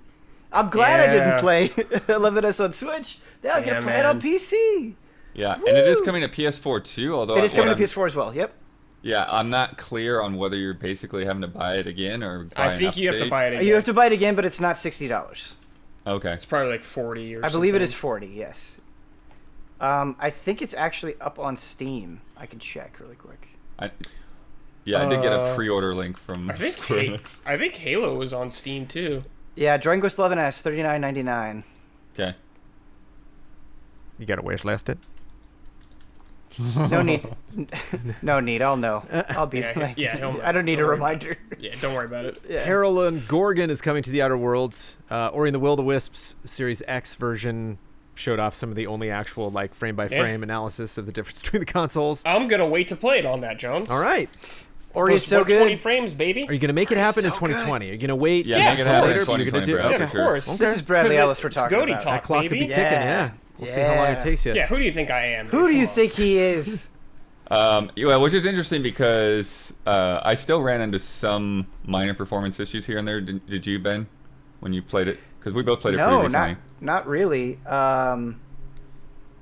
I'm glad I didn't play 11S on Switch. Now I get to play it on PC. Yeah, Woo! And it is coming to PS4 too. Although it is coming to PS4 as well. Yep. Yeah, I'm not clear on whether you're basically having to buy it again or. I think you have to buy it again. You have to buy it again, but it's not $60. Okay. It's probably like 40 or something. I believe it is 40. Yes. I think it's actually up on Steam. I can check really quick. I did get a pre-order link from. I think Halo was on Steam too. Yeah, Dragon Quest XI S, $39.99. Okay. You gotta wish list it. No need. No need. I'll know. I'll be. I don't need a reminder. Yeah, don't worry about it. Yeah. Harlan Gorgon is coming to the Outer Worlds. Ori and the Will of the Wisps Series X version showed off some of the only actual frame by frame analysis of the difference between the consoles. I'm gonna wait to play it on that, Jones. All right. Ori is so 120 good. frames, baby. Are you going to make it happen in so 2020? Are you going to wait Yeah, just make it until happen in later? But you're 2020, going to do Brad, Yeah, okay. of course. Okay. This is Bradley 'Cause Ellis we're it's talking Goaty about. talk, That clock could be baby. ticking, Yeah. yeah. We'll see how long it Yeah. takes you. Yeah, who do you think I am? Who do you Come on. think he is? Yeah, which is interesting because I still ran into some minor performance issues here and there. Did you, Ben, when you played it? Because we both played it pretty No, recently. not really.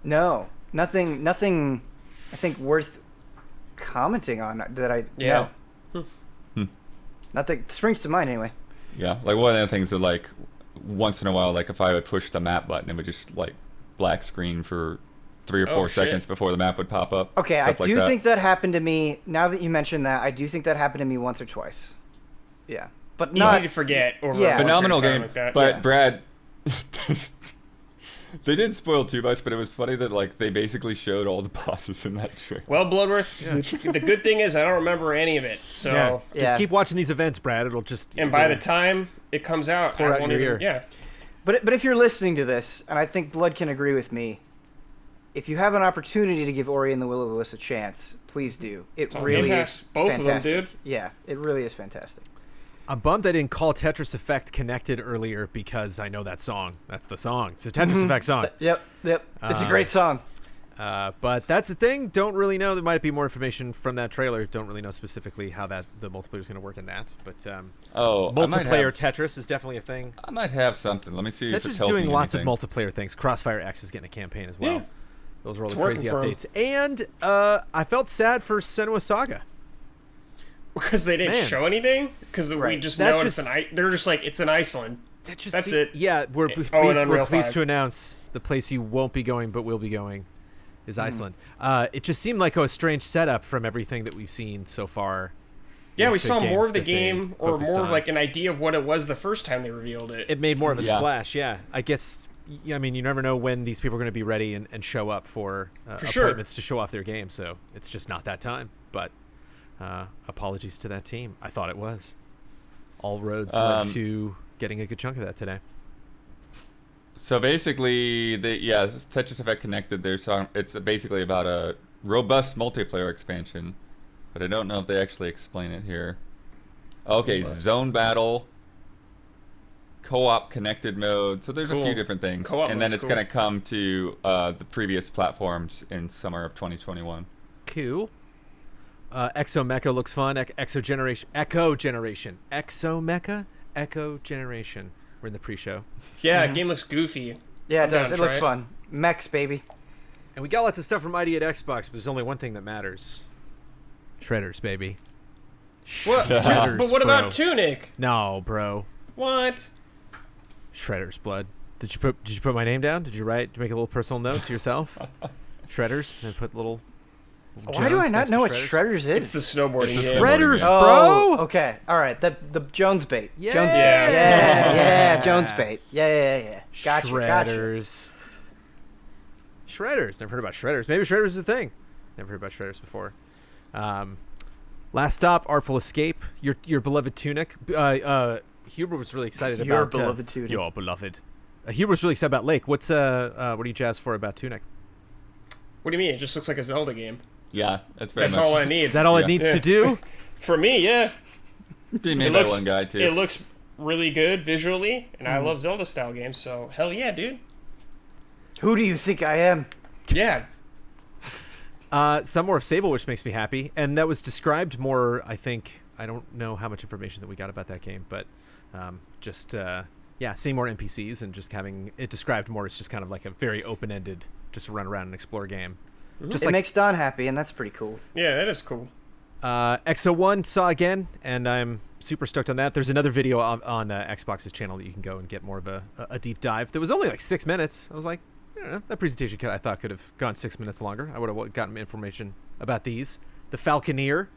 No, nothing. I think worth commenting on that. Yeah. No. Nothing springs to mind anyway. Yeah, like one of the things that like once in a while, like if I would push the map button, it would just like black screen for 3 or 4 shit. seconds before the map would pop up. Okay, I stuff like do that. think that happened to me. Now that you mentioned that, I do think that happened to me once or twice. Yeah, but Easy not. to forget over Yeah. a Phenomenal period game, of time like that. but Yeah. Brad, they didn't spoil too much, but it was funny that like they basically showed all the bosses in that trailer. Well, Bloodworth, the good thing is I don't remember any of it. So, Yeah. Yeah. Just keep watching these events, Brad. It'll just... and by the time it comes out, Pour I out won't your even. ear. Yeah. But if you're listening to this, and I think Blood can agree with me, if you have an opportunity to give Ori and the Will of the Wisp a chance, please do. It on really Game is Pass. Both of them, fantastic. dude. Yeah, it really is fantastic. I'm bummed I didn't call Tetris Effect Connected earlier because I know that song. That's the song. It's a Tetris Effect song. Yep. It's a great song. But that's the thing. Don't really know. There might be more information from that trailer. Don't really know specifically how the multiplayer is going to work in that. But multiplayer Tetris is definitely a thing. I might have something. Let me see if it Tetris is tells doing me lots anything. of multiplayer things. Crossfire X is getting a campaign as well. Yeah. Those are all the It's crazy working for 'em. updates. And I felt sad for Senua Saga. Because they didn't Man. show anything? Because we Right. just That know just- they're just like, it's in Iceland. That's it. Yeah, we're and pleased, Unreal we're pleased 5. to announce the place you won't be going but will be going is Iceland. It just seemed like a strange setup from everything that we've seen so far. Yeah, we with the saw more games of the that they game, or focused more of on. like an idea of what it was the first time they revealed it. It made more of a Yeah. splash, yeah. I guess, I mean, you never know when these people are going to be ready and show up for sure. appointments to show off their game, so it's just not that time. But apologies to that team. I thought it was. All roads led to getting a good chunk of that today. So basically, Tetris Effect Connected. It's basically about a robust multiplayer expansion, but I don't know if they actually explain it here. Okay, zone battle, co-op connected mode. So there's a Cool. few different things, Co-op and then mode's it's cool. going to come to the previous platforms in summer of 2021. Cool. Exo Mecha looks fun. Exo Generation. We're in the pre-show. Yeah, the game looks goofy. Yeah, I'm it does. down It to looks try fun. Mechs, baby. And we got lots of stuff from ID at Xbox, but there's only one thing that matters. Shredders, baby. What? Shredders, But what about bro. Tunic? No, bro. What? Shredders, blood. Did you put my name down? Did you make a little personal note to yourself? Shredders, and put little Why do I Jones not next know to what Shredders? Shredders It's is? the snowboarding It's the game. Shredders, Oh, bro. okay. All right. The Jones bait. Yeah. Jones bait. Yeah. Yeah, Jones bait. Yeah. Gotcha. Shredders. Shredders. Never heard about Shredders. Maybe Shredders is a thing. Never heard about Shredders before. Last stop, Artful Escape. Your beloved Tunic. Huber was really excited Your about beloved Tunic. Your beloved. Huber was really excited about Lake. What are you jazzed for about Tunic? What do you mean? It just looks like a Zelda game. Yeah, that's very That's much. all I need. Is that all it Yeah. needs Yeah. to do? For me, yeah. Being made It by looks- one guy too. It looks really good visually, and I love Zelda style games, so hell yeah, dude. Who do you think I am? Yeah. Some more of Sable, which makes me happy, and that was described more. I think I don't know how much information that we got about that game, but seeing more NPCs and just having it described more. It's just kind of like a very open-ended, just run around and explore game. Just It like makes Don happy, and that's pretty cool. Yeah, that is cool. XO1 saw again, and I'm super stoked on that. There's another video on Xbox's channel that you can go and get more of a deep dive. There was only like 6 minutes. I was like, I don't know, that presentation I thought could have gone 6 minutes longer. I would have gotten information about these. The Falconeer,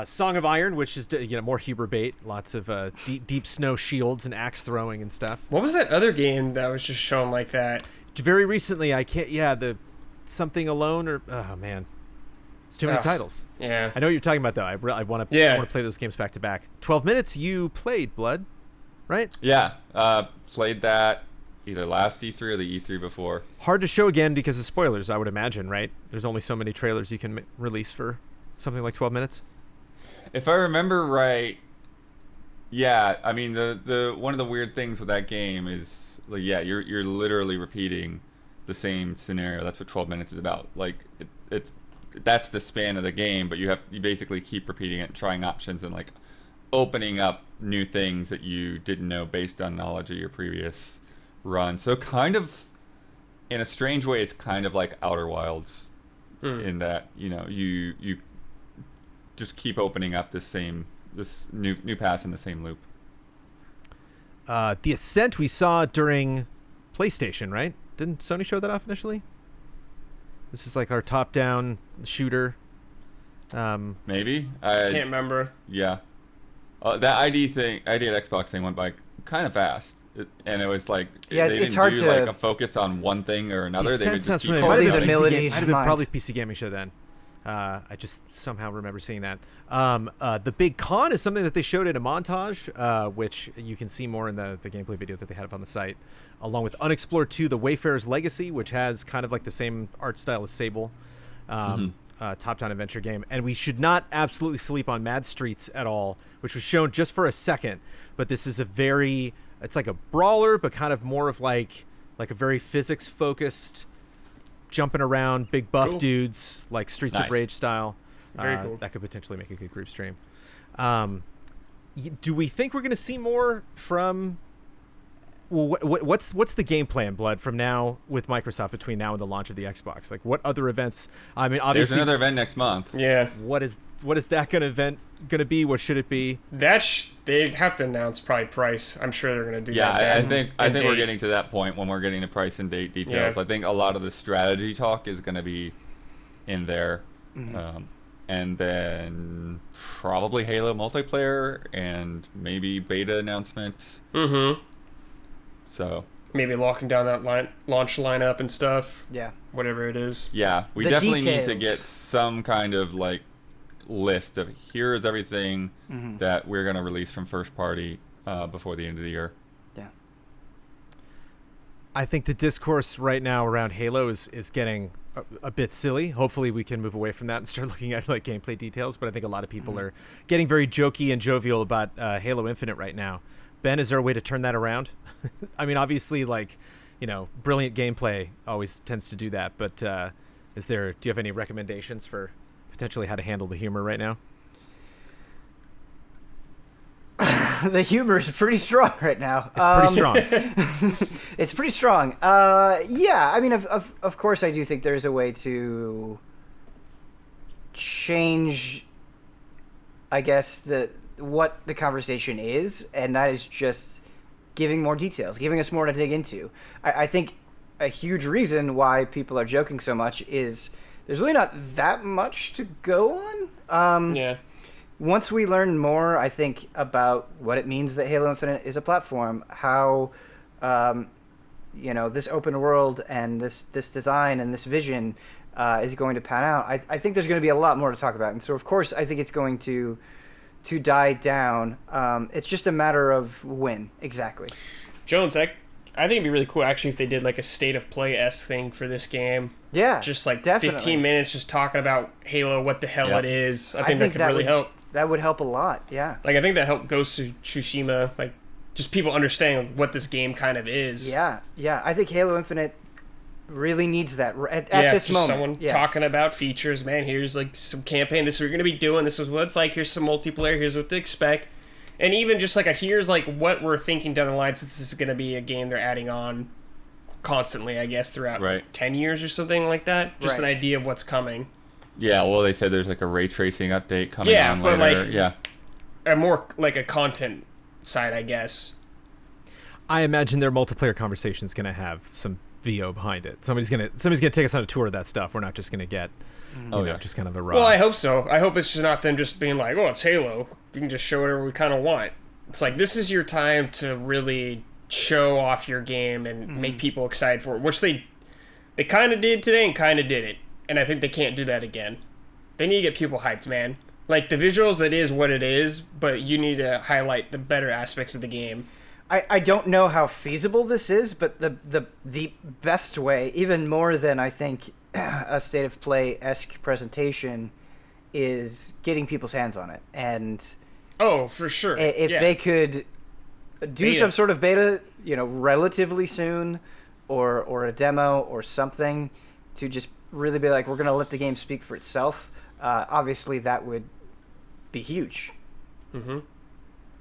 Song of Iron, which is more Huber bait, lots of deep snow shields and axe throwing and stuff. What was that other game that was just shown like that? Very recently, the Something Alone or oh man, it's too many Ugh. titles. Yeah. I know what you're talking about though. I want to Yeah. play those games back to back. 12 minutes you played, Blood, right? Yeah, played that either last E3 or the E3 before. Hard to show again because of spoilers, I would imagine, right? There's only so many trailers you can release for something like 12 minutes. if I remember right, yeah. I mean, the one of the weird things with that game is, like, yeah, you're literally repeating the same scenario. That's what 12 minutes is about. Like, it's that's the span of the game, but you basically keep repeating it and trying options and, like, opening up new things that you didn't know based on knowledge of your previous run. So kind of, in a strange way, it's kind of like Outer Wilds, in that, you just keep opening up this new paths in the same loop. The Ascent we saw during PlayStation, right? Didn't Sony show that off initially? This is like our top-down shooter. Maybe? Can't remember. Yeah. That ID at Xbox thing went by kind of fast. And it was like, yeah, they it's didn't hard do to like a focus on one thing or another. The They would Ascent just sounds keep familiar. All Might these have been PC abilities Might have been mind. probably PC Gaming Show then. I just somehow remember seeing that. The big con is something that they showed in a montage, which you can see more in the gameplay video that they had up on the site, along with Unexplored 2, The Wayfarer's Legacy, which has kind of like the same art style as Sable, top-down adventure game. And we should not absolutely sleep on Mad Streets at all, which was shown just for a second. But this is it's like a brawler, but kind of more of like a very physics-focused, jumping around, big buff dudes, like Streets of Nice. Rage style. Very cool. That could potentially make a good group stream. Do we think we're going to see more from... Well, what's the game plan, Blood, from now with Microsoft between now and the launch of the Xbox? Like, what other events? I mean, There's obviously, another event next month. Yeah. what is that going to be? What should it be? They have to announce probably price. I'm sure they're going to do Yeah, that. I think we're date. getting to that point when we're getting the price and date details. Yeah. I think a lot of the strategy talk is going to be in there. And then probably Halo multiplayer and maybe beta announcements. Mm-hmm. So Maybe locking down that launch lineup and stuff. Yeah. Whatever it is. yeah, we The definitely need to details. get some kind of like list of here's everything that we're going to release from first party before the end of the year. Yeah. I think the discourse right now around Halo is getting a bit silly. Hopefully we can move away from that and start looking at like gameplay details, but I think a lot of people are getting very jokey and jovial about Halo Infinite right now. Ben, is there a way to turn that around? I mean, obviously, like, brilliant gameplay always tends to do that, but do you have any recommendations for potentially how to handle the humor right now? The humor is pretty strong right now. It's pretty strong. It's pretty strong. Yeah, I mean, of course, I do think there's a way to change, I guess, what the conversation is, and that is just giving more details, giving us more to dig into. I think a huge reason why people are joking so much is there's really not that much to go on. Yeah. Once we learn more, I think, about what it means that Halo Infinite is a platform, how, this open world and this design and this vision is going to pan out, I think there's going to be a lot more to talk about. And so, of course, I think it's going to die down. It's just a matter of when, exactly. Jones, I think it'd be really cool, actually, if they did, like, a state of play-esque thing for this game. Yeah, Just, like, definitely. 15 minutes just talking about Halo, what the hell Yep. it is. I think that could really help. That would help a lot, yeah. Like, I think that helped Ghost of Tsushima, like, just people understanding what this game kind of is. Yeah. I think Halo Infinite really needs that at this just moment. someone Yeah. talking about features, man. Here's, like, some campaign. This is what you're going to be doing. This is what it's like. Here's some multiplayer. Here's what to expect. And even just, like, here's, like, what we're thinking down the line, since this is going to be a game they're adding on constantly, I guess, throughout 10 years or something like that. Just an idea of what's coming. Yeah, well, they said there's like a ray tracing update coming Yeah, on but, later. like, yeah. A more, like, a content side, I guess. I imagine their multiplayer conversation is going to have some VO behind it. Somebody's gonna take us on a tour of that stuff. We're not just going to get, just kind of a raw. Well, I hope so. I hope it's just not them just being like, oh, it's Halo. We can just show whatever we kind of want. It's like, this is your time to really show off your game and make people excited for it, which they kind of did today and kind of didn't. And I think they can't do that again. They need to get people hyped, man. Like, the visuals, it is what it is, but you need to highlight the better aspects of the game. I don't know how feasible this is, but the best way, even more than I think a state of play-esque presentation, is getting people's hands on it. And Oh, for sure. if they could do some sort of beta, relatively soon, or a demo or something to just really be like, we're going to let the game speak for itself, obviously that would be huge. Mm-hmm.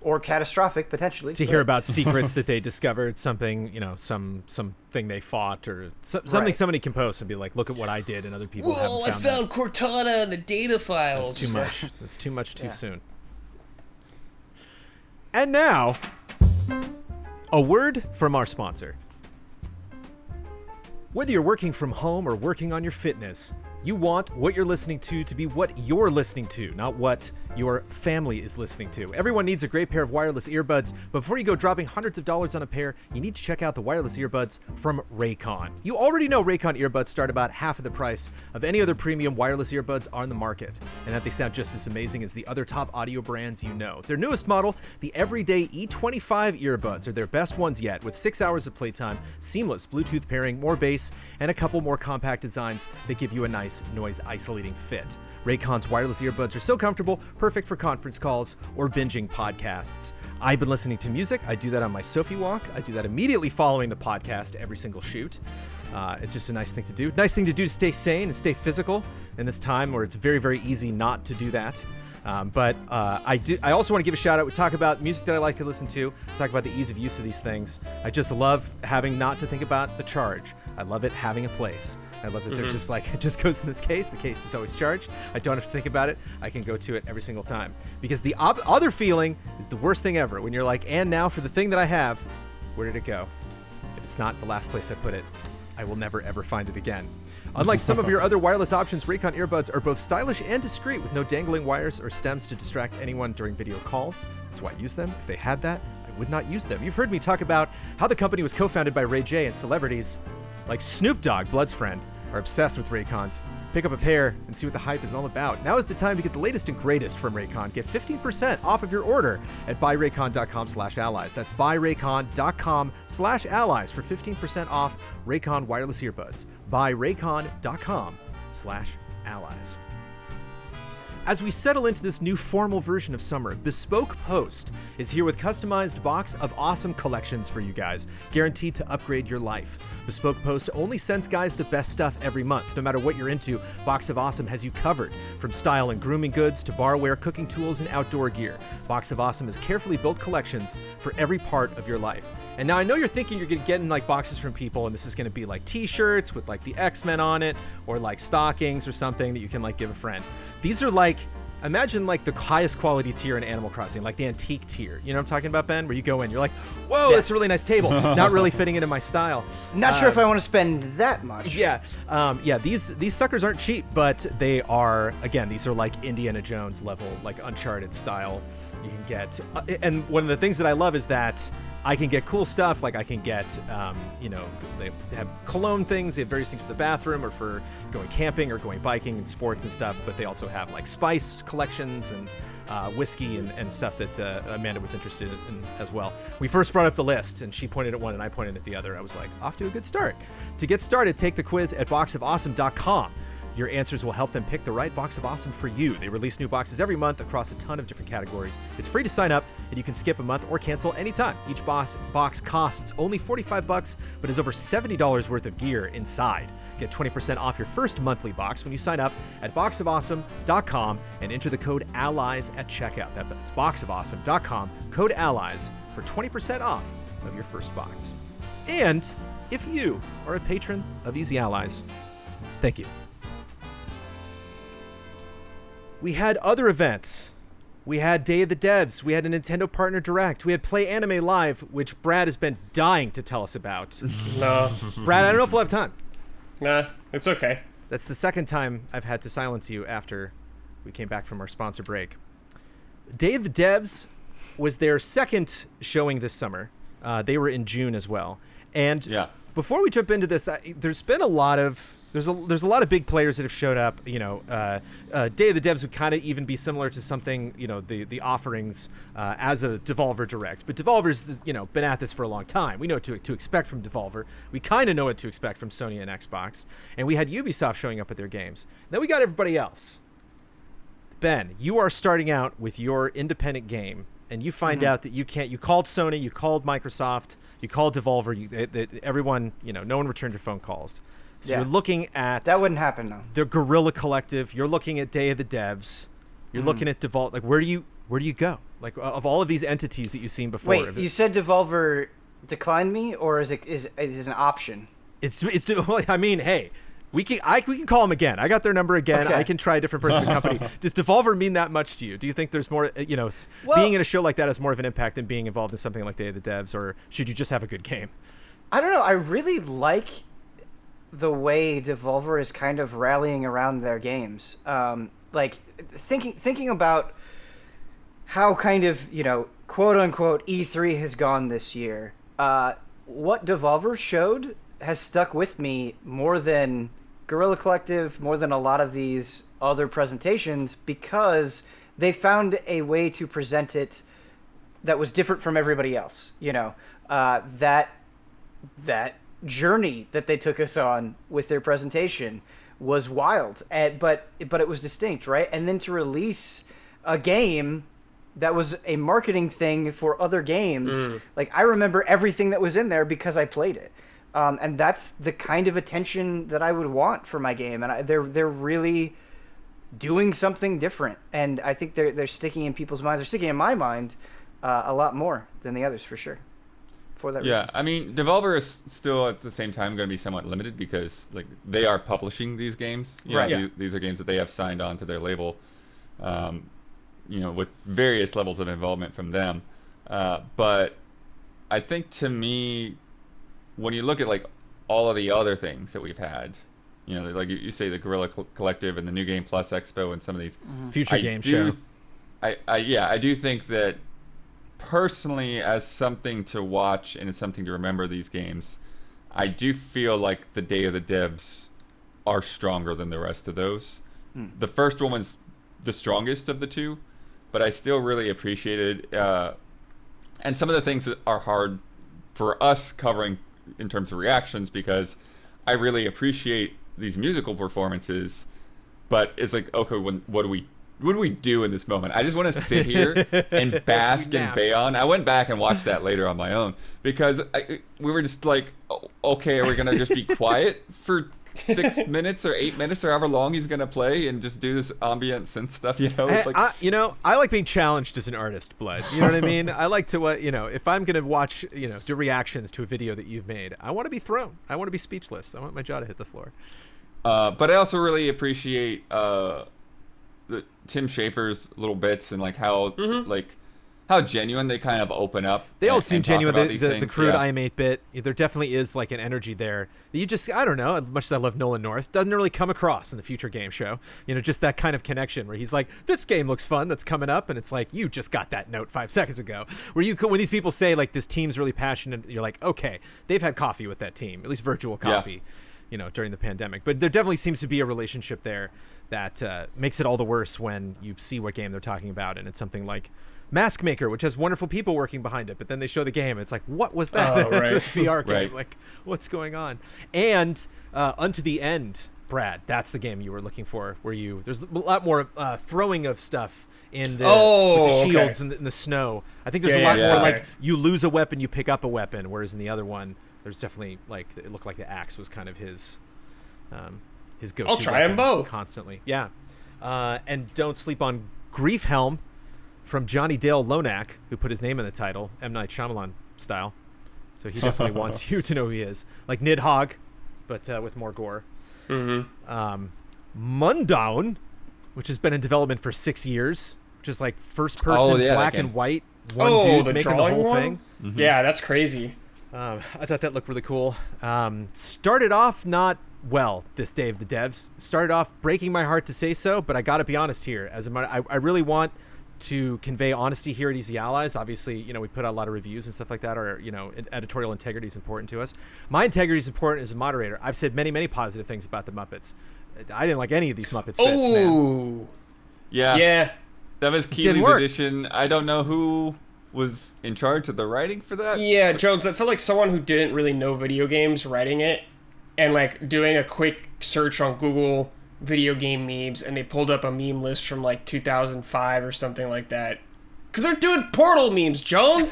Or catastrophic, potentially. To hear about secrets that they discovered, something, something they fought, or something somebody can post and be like, look at what I did, and other people haven't found that. I found Cortana in the data files. That's too much. That's too much too soon. And now, a word from our sponsor. Whether you're working from home or working on your fitness, you want what you're listening to be what you're listening to, not what your family is listening to. Everyone needs a great pair of wireless earbuds, but before you go dropping hundreds of dollars on a pair, you need to check out the wireless earbuds from Raycon. You already know Raycon earbuds start about half of the price of any other premium wireless earbuds on the market, and that they sound just as amazing as the other top audio brands you know. Their newest model, the Everyday E25 earbuds, are their best ones yet, with 6 hours of playtime, seamless Bluetooth pairing, more bass, and a couple more compact designs that give you a nice noise isolating fit. Raycon's wireless earbuds are so comfortable, perfect for conference calls or binging podcasts. I've been listening to music. I do that on my Sophie walk. I do that immediately following the podcast every single shoot. It's just a nice thing to do. Nice thing to do to stay sane and stay physical in this time where it's very, very easy not to do that. But I also want to give a shout out. We talk about music that I like to listen to. We talk about the ease of use of these things. I just love having not to think about the charge. I love it having a place. I love that there's just like, it just goes in this case. The case is always charged. I don't have to think about it. I can go to it every single time. Because the other feeling is the worst thing ever. When you're like, and now for the thing that I have, where did it go? If it's not the last place I put it, I will never ever find it again. Unlike some of your other wireless options, Raycon earbuds are both stylish and discreet with no dangling wires or stems to distract anyone during video calls. That's why I use them. If they had that, I would not use them. You've heard me talk about how the company was co-founded by Ray J, and celebrities like Snoop Dogg, Blood's friend, are obsessed with Raycons. Pick up a pair and see what the hype is all about. Now is the time to get the latest and greatest from Raycon. Get 15% off of your order at buyraycon.com/allies. That's buyraycon.com/allies for 15% off Raycon wireless earbuds. buyraycon.com/allies. As we settle into this new formal version of summer, Bespoke Post is here with customized Box of Awesome collections for you guys, guaranteed to upgrade your life. Bespoke Post only sends guys the best stuff every month. No matter what you're into, Box of Awesome has you covered. From style and grooming goods to barware, cooking tools, and outdoor gear, Box of Awesome has carefully built collections for every part of your life. And now I know you're thinking you're getting like boxes from people, and this is going to be like t-shirts with like the X-Men on it, or like stockings or something that you can like give a friend. These are like, imagine like the highest quality tier in Animal Crossing, like the antique tier. You know what I'm talking about, Ben? Where you go in, you're like, whoa, that's a really nice table. Not really fitting into my style. Not sure if I want to spend that much. Yeah. These suckers aren't cheap, but they are, again, these are like Indiana Jones level, like Uncharted style. You can get, and one of the things that I love is that I can get cool stuff, like I can get, they have cologne things, they have various things for the bathroom or for going camping or going biking and sports and stuff, but they also have like spice collections and whiskey and stuff that Amanda was interested in as well. We first brought up the list, and she pointed at one and I pointed at the other. I was like, off to a good start. To get started, take the quiz at boxofawesome.com. Your answers will help them pick the right Box of Awesome for you. They release new boxes every month across a ton of different categories. It's free to sign up, and you can skip a month or cancel anytime. Each box costs only $45, but is over $70 worth of gear inside. Get 20% off your first monthly box when you sign up at boxofawesome.com and enter the code ALLIES at checkout. That's boxofawesome.com, code ALLIES for 20% off of your first box. And if you are a patron of Easy Allies, thank you. We had other events. We had Day of the Devs. We had a Nintendo Partner Direct. We had Play Anime Live, which Brad has been dying to tell us about. No. Brad, I don't know if we'll have time. Nah, it's okay. That's the second time I've had to silence you after we came back from our sponsor break. Day of the Devs was their second showing this summer. They were in June as well. And before we jump into this, there's been a lot of... There's a lot of big players that have showed up. Day of the Devs would kind of even be similar to something, the offerings as a Devolver Direct. But Devolver's, been at this for a long time. We know what to expect from Devolver. We kind of know what to expect from Sony and Xbox. And we had Ubisoft showing up with their games. Then we got everybody else. Ben, you are starting out with your independent game, and you find out that you can't. You called Sony, you called Microsoft, you called Devolver. Everyone, no one returned your phone calls. So you're looking at that wouldn't happen though. The Guerrilla Collective. You're looking at Day of the Devs. You're looking at Devolver. Like, where do you go? Like, of all of these entities that you've seen before. Wait, you said Devolver declined me, or is it an option? It's. I mean, hey. We can call them again. I got their number again. Okay. I can try a different person in the company. Does Devolver mean that much to you? Do you think there's more, being in a show like that has more of an impact than being involved in something like Day of the Devs, or should you just have a good game? I don't know. I really like the way Devolver is kind of rallying around their games. Like thinking about how kind of, quote unquote E3 has gone this year. What Devolver showed has stuck with me more than Guerrilla Collective, more than a lot of these other presentations, because they found a way to present it that was different from everybody else. That journey that they took us on with their presentation was wild, but it was distinct, right? And then to release a game that was a marketing thing for other games, like I remember everything that was in there because I played it. And that's the kind of attention that I would want for my game, and they're really doing something different. And I think they're sticking in people's minds. They're sticking in my mind a lot more than the others, for sure. For that reason. I mean, Devolver is still at the same time going to be somewhat limited because they are publishing these games. These are games that they have signed on to their label, with various levels of involvement from them. But I think, to me, when you look at all of the other things that we've had, like you say, the Guerrilla Collective and the New Game Plus Expo and some of these future game show, I do think that personally, as something to watch and as something to remember these games, I do feel like the Day of the Devs are stronger than the rest of those. The first one was the strongest of the two, but I still really appreciated and some of the things that are hard for us covering in terms of reactions, because I really appreciate these musical performances, but it's like, okay, what do we do in this moment? I just want to sit here and bask in Bayon. I went back and watched that later on my own, because we were just like, okay, are we gonna just be quiet for 6 minutes or 8 minutes or however long he's gonna play and just do this ambient synth stuff? It's like, I like being challenged as an artist, Blood. You know what I mean? I like to if I'm gonna watch, do reactions to a video that you've made, I want to be thrown. I want to be speechless. I want my jaw to hit the floor. But I also really appreciate Tim Schafer's little bits and how genuine they kind of open up. They all seem genuine. The crude yeah. I am 8-bit. There definitely is an energy there that you just, I don't know, as much as I love Nolan North, doesn't really come across in the future game show. Just that kind of connection where he's like, this game looks fun that's coming up, and it's like, you just got that note 5 seconds ago. When these people say this team's really passionate, you're like, okay, they've had coffee with that team, at least virtual coffee. During the pandemic. But there definitely seems to be a relationship there that makes it all the worse when you see what game they're talking about, and it's something like Mask Maker, which has wonderful people working behind it, but then they show the game, it's like, what was that? VR game? Right. What's going on? And Unto the End, Brad, that's the game you were looking for, where there's a lot more throwing of stuff in the, with the shields and the snow. I think there's a lot more you lose a weapon, you pick up a weapon, whereas in the other one, there's definitely it looked like the axe was kind of his go-to. I'll try them both constantly. Yeah, and don't sleep on Grief Helm from Johnny Dale Lonak, who put his name in the title, M. Night Shyamalan style. So he definitely wants you to know who he is, like Nidhogg, but with more gore. Mundown, which has been in development for 6 years, which is first person black and white, one dude making the whole thing. Yeah, that's crazy. I thought that looked really cool. Started off not well, this Day of the Devs. Started off breaking my heart to say so, but I got to be honest here. I really want to convey honesty here at Easy Allies. Obviously, we put out a lot of reviews and stuff like that, or, editorial integrity is important to us. My integrity is important as a moderator. I've said many, many positive things about the Muppets. I didn't like any of these Muppets bits, man. Yeah. That was Keeley's edition. I don't know who was in charge of the writing for that. Yeah, Jones, that felt like someone who didn't really know video games writing it, and doing a quick search on Google video game memes, and they pulled up a meme list from like 2005 or something like that. Because they're doing Portal memes, Jones.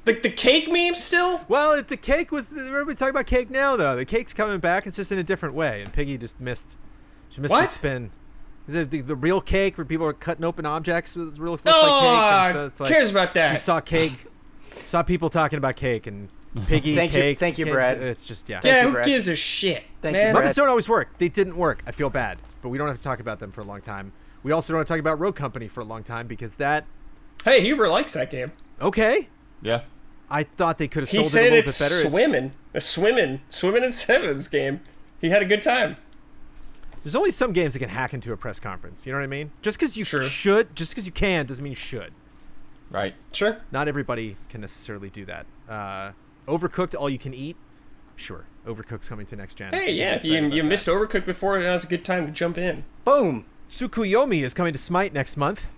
Like the cake memes still? Well, the cake was. Everybody talking about cake now, though. The cake's coming back. It's just in a different way. And Piggy just missed. She missed the spin. Is it the real cake where people are cutting open objects with real looks like cake? And so it's like, cares about that? She saw cake. Saw people talking about cake and Piggy. Cake. Thank you, Brad. It's just Who gives a shit? Thank you, Brad. Muppets don't always work. They didn't work. I feel bad, but we don't have to talk about them for a long time. We also don't want to talk about Rogue Company for a long time because that. Hey, Huber likes that game. Okay. Yeah. I thought they could have He sold it a said little it's bit better. swimming in sevens game. He had a good time. There's only some games that can hack into a press conference. You know what I mean? Just because you just because you can, doesn't mean you should. Right. Sure. Not everybody can necessarily do that. Overcooked, all you can eat. Sure. Overcooked's coming to next gen. Hey, yeah. You missed Overcooked before, and now's a good time to jump in. Boom. Tsukuyomi is coming to Smite next month.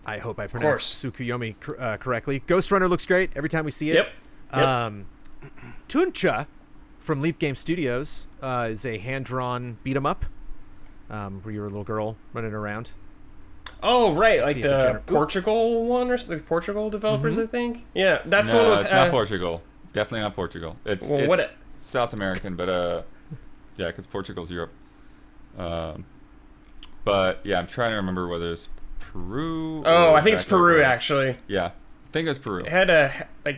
I hope I pronounced Tsukuyomi correctly. Ghost Runner looks great every time we see it. Yep. Tuncha from Leap Game Studios is a hand-drawn beat-em-up where you're a little girl running around. Oh, right. Like the Portugal one or the Portugal developers, I think. Yeah, that's the one with... it's not Portugal. Definitely not Portugal. It's South American, but yeah, because Portugal's Europe. But yeah, I'm trying to remember whether it's Peru. Oh, I think it's Peru, actually. Yeah, I think it's Peru. It had a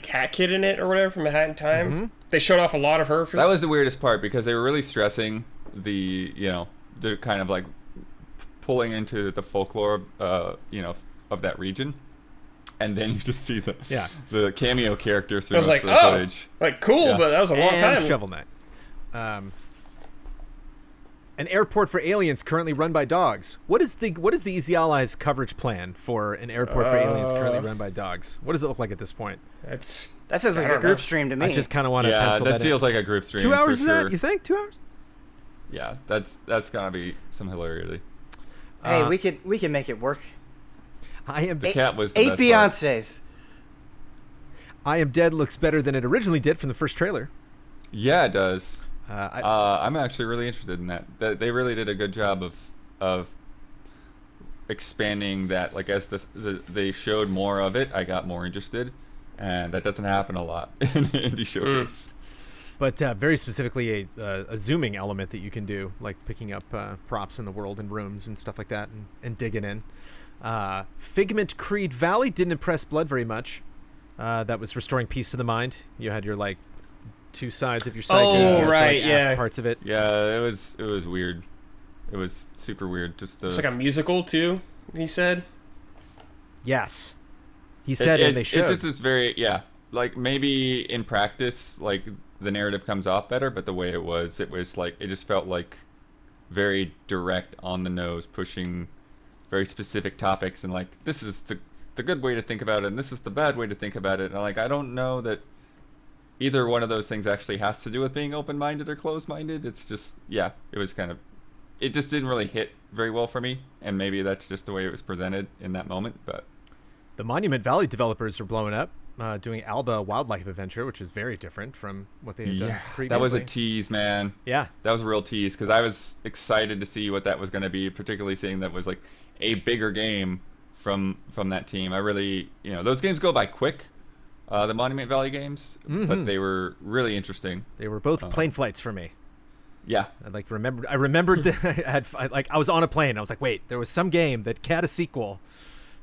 Hat Kid in it or whatever from A Hat in Time. Mm-hmm. They showed off a lot of her. That was the weirdest part because they were really stressing they're kind of like pulling into the folklore, of that region. And then you just see the cameo character through the footage. Cool, but that was a long time. Shovel Knight. An airport for aliens currently run by dogs. What is the Easy Allies coverage plan for an airport for aliens currently run by dogs? What does it look like at this point? That sounds like a group stream to me. I just kind of want to pencil that in. That feels like a group stream. 2 hours of sure. that? You think 2 hours? Yeah, that's gonna be some hilarity. Hey, we can make it work. The cat was the 8 best Beyoncés. I Am Dead looks better than it originally did from the first trailer. Yeah, it does. I'm actually really interested in that. They really did a good job of expanding that. Like as they showed more of it, I got more interested, and that doesn't happen a lot in indie showcase. But very specifically a zooming element that you can do, like picking up props in the world and rooms and stuff like that, and digging in. Figment Creed Valley didn't impress Blood very much. That was restoring peace to the mind. You had your two sides of your psyche. Ask parts of it. Yeah, it was weird. It was super weird. It's like a musical too. He said. Yes, he said, and they showed. It's just this very like maybe in practice like the narrative comes off better, but the way it was like it just felt like very direct, on the nose, pushing very specific topics, and like this is the good way to think about it, and this is the bad way to think about it, and I don't know that either one of those things actually has to do with being open-minded or closed-minded. It's just it just didn't really hit very well for me, and maybe that's just the way it was presented in that moment. But the Monument Valley developers are blowing up, doing Alba Wildlife Adventure, which is very different from what they had done previously. That was a tease, man. Yeah, that was a real tease because I was excited to see what that was going to be, particularly seeing that was like a bigger game from that team. I really, those games go by quick, the Monument Valley games, but they were really interesting. They were both plane flights for me. Yeah, I remembered that I was on a plane. I was like, wait, there was some game that had a sequel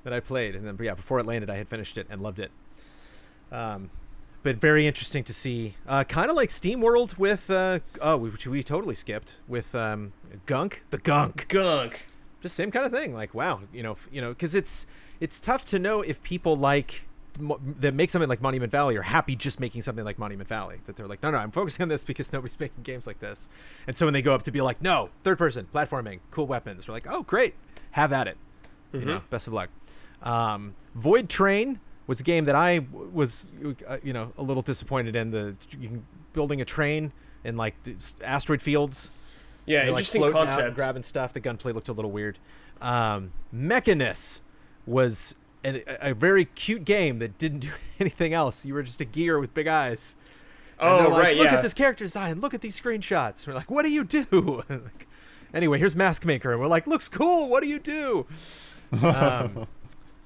that I played, and then before it landed, I had finished it and loved it. But very interesting to see, kind of like Steam World with which we totally skipped with Gunk. Just same kind of thing. Like, wow, because it's tough to know if people that make something like Monument Valley are happy just making something like Monument Valley. That they're like, no, I'm focusing on this because nobody's making games like this. And so when they go up to be like, no, third person, platforming, cool weapons, we're like, oh, great, have at it. Best of luck. Void Train was a game that I was, a little disappointed in. Building a train in like asteroid fields. Yeah, interesting concept. Out, grabbing stuff. The gunplay looked a little weird. Mechanus was a very cute game that didn't do anything else. You were just a gear with big eyes. And they're like, look at this character design. Look at these screenshots. We're like, what do you do? Anyway, here's Mask Maker, and we're like, looks cool. What do you do?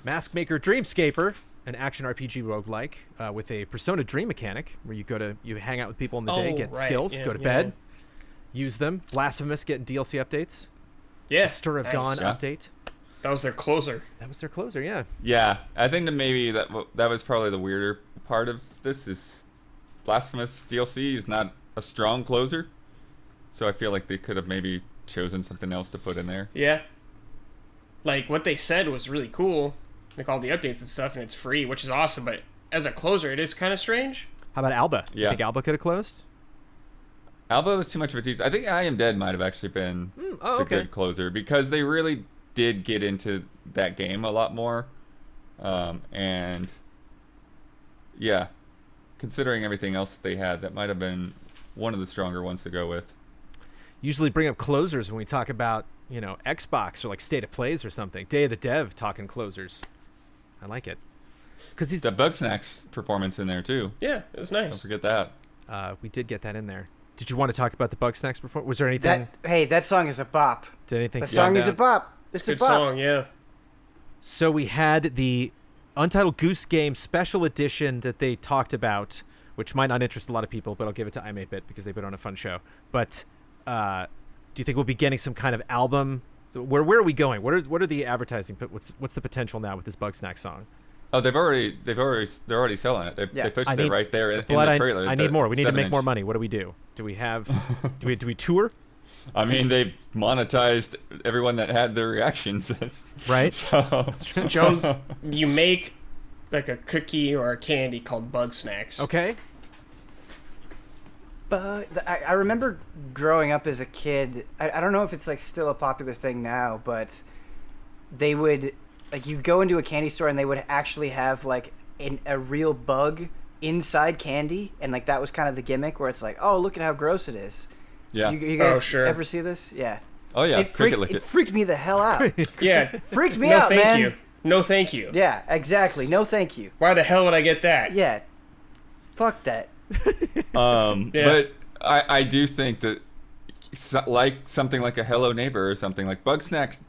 Mask Maker Dreamscaper, an action RPG roguelike with a Persona Dream mechanic, where you hang out with people in the day, get skills, go to bed, use them. Blasphemous getting DLC updates. Yeah. Stir of Dawn update. That was their closer. Yeah. Yeah, I think that maybe that was probably the weirder part of this is Blasphemous DLC is not a strong closer, so I feel like they could have maybe chosen something else to put in there. Yeah. Like, what they said was really cool, like all the updates and stuff, and it's free, which is awesome, but as a closer, it is kind of strange. How about Alba? Yeah. You think Alba could have closed? Alba was too much of a tease. I think I Am Dead might have actually been the good closer, because they really did get into that game a lot more. And yeah, considering everything else that they had, that might have been one of the stronger ones to go with. Usually bring up closers when we talk about, Xbox or like State of Plays or something. Day of the Dev talking closers. I like it. Because he's the Bugsnax performance in there too. Yeah, it was nice. Don't forget that. We did get that in there. Did you want to talk about the Bugsnax performance? Was there anything? That song is a bop. Did anything? That song is a bop. It's a good bop. song, yeah. So we had the Untitled Goose Game special edition that they talked about, which might not interest a lot of people, but I'll give it to iMadeBit because they put on a fun show. But do you think we'll be getting some kind of album? So where are we going? What are the advertising? What's the potential now with this Bugsnax song? Oh, they're already selling it. They pushed it right there in the trailer. I need more. We need to make more money. What do we do? Do we have? do we tour? I mean, they've monetized everyone that had their reactions. Right. So. Jones, you make like a cookie or a candy called Bugsnax. Okay. But I remember growing up as a kid. I don't know if it's like still a popular thing now, but they would like you go into a candy store and they would actually have like a real bug inside candy, and like that was kind of the gimmick where it's like, oh, look at how gross it is. Yeah. You guys ever see this? Yeah. Oh yeah. It freaked me the hell out. Yeah. Freaked me out, man. No, thank you. No, thank you. Yeah, exactly. No, thank you. Why the hell would I get that? Yeah. Fuck that. But I do think that like something like a Hello Neighbor or something like Bugsnax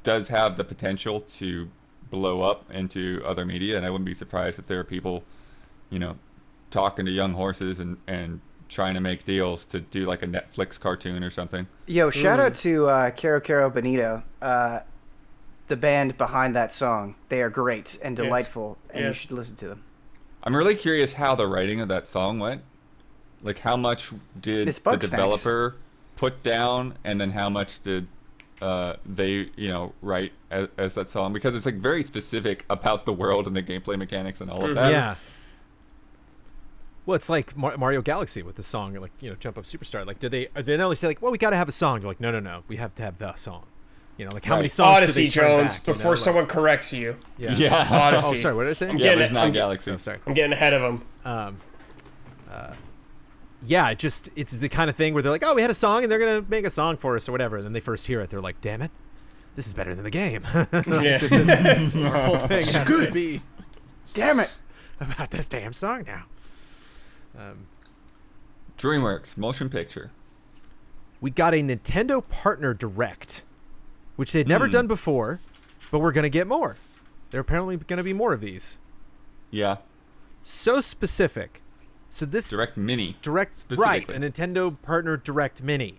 does have the potential to blow up into other media, and I wouldn't be surprised if there are people, talking to young horses and trying to make deals to do like a Netflix cartoon or something. Yo, shout out to Caro Caro Bonito, the band behind that song. They are great and delightful, and you should listen to them. I'm really curious how the writing of that song went. Like, how much did the developer put down, and then how much did they, write as that song? Because it's like very specific about the world and the gameplay mechanics and all of that. Yeah. Well, it's like Mario Galaxy with the song, like, Jump Up Superstar. Like, did they not only say like, well, we got to have a song? They're like, no, we have to have the song. Like how many songs? Odyssey, do they turn Jones, back, before someone corrects you. Yeah. Odyssey. Oh, sorry, what did I say? It was not Galaxy. Oh, sorry. I'm getting ahead of them. Yeah, it's the kind of thing where they're like, oh, we had a song and they're gonna make a song for us or whatever. And then they first hear it, they're like, damn it, this is better than the game. Yeah. This is, our whole thing has to be, damn it, about this damn song now. DreamWorks Motion Picture. We got a Nintendo Partner Direct, which they'd never done before, but we're gonna get more. There are apparently gonna be more of these. Yeah. So specific. So this Direct Mini. Direct, right? A Nintendo Partner Direct Mini.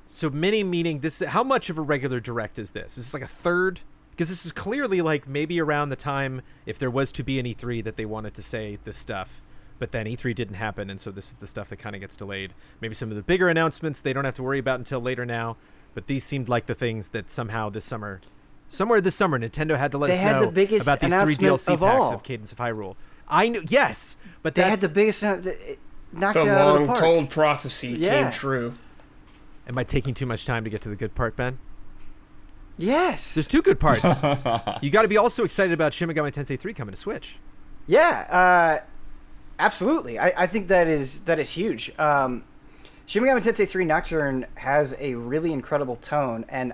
So mini meaning this. How much of a regular Direct is this? Is this like a third? Because this is clearly like maybe around the time if there was to be an E3 that they wanted to say this stuff, but then E3 didn't happen, and so this is the stuff that kind of gets delayed. Maybe some of the bigger announcements they don't have to worry about until later now, but these seemed like the things that somehow somewhere this summer, Nintendo had to let us know about these 3 DLC packs of Cadence of Hyrule. I knew, yes, but they had the biggest. Knocked the it out of the park. long-told prophecy came true. Am I taking too much time to get to the good part, Ben? Yes. There's 2 good parts. You got to be also excited about Shin Megami Tensei 3 coming to Switch. Yeah, absolutely. I think that is huge. Shin Megami Tensei 3 Nocturne has a really incredible tone, and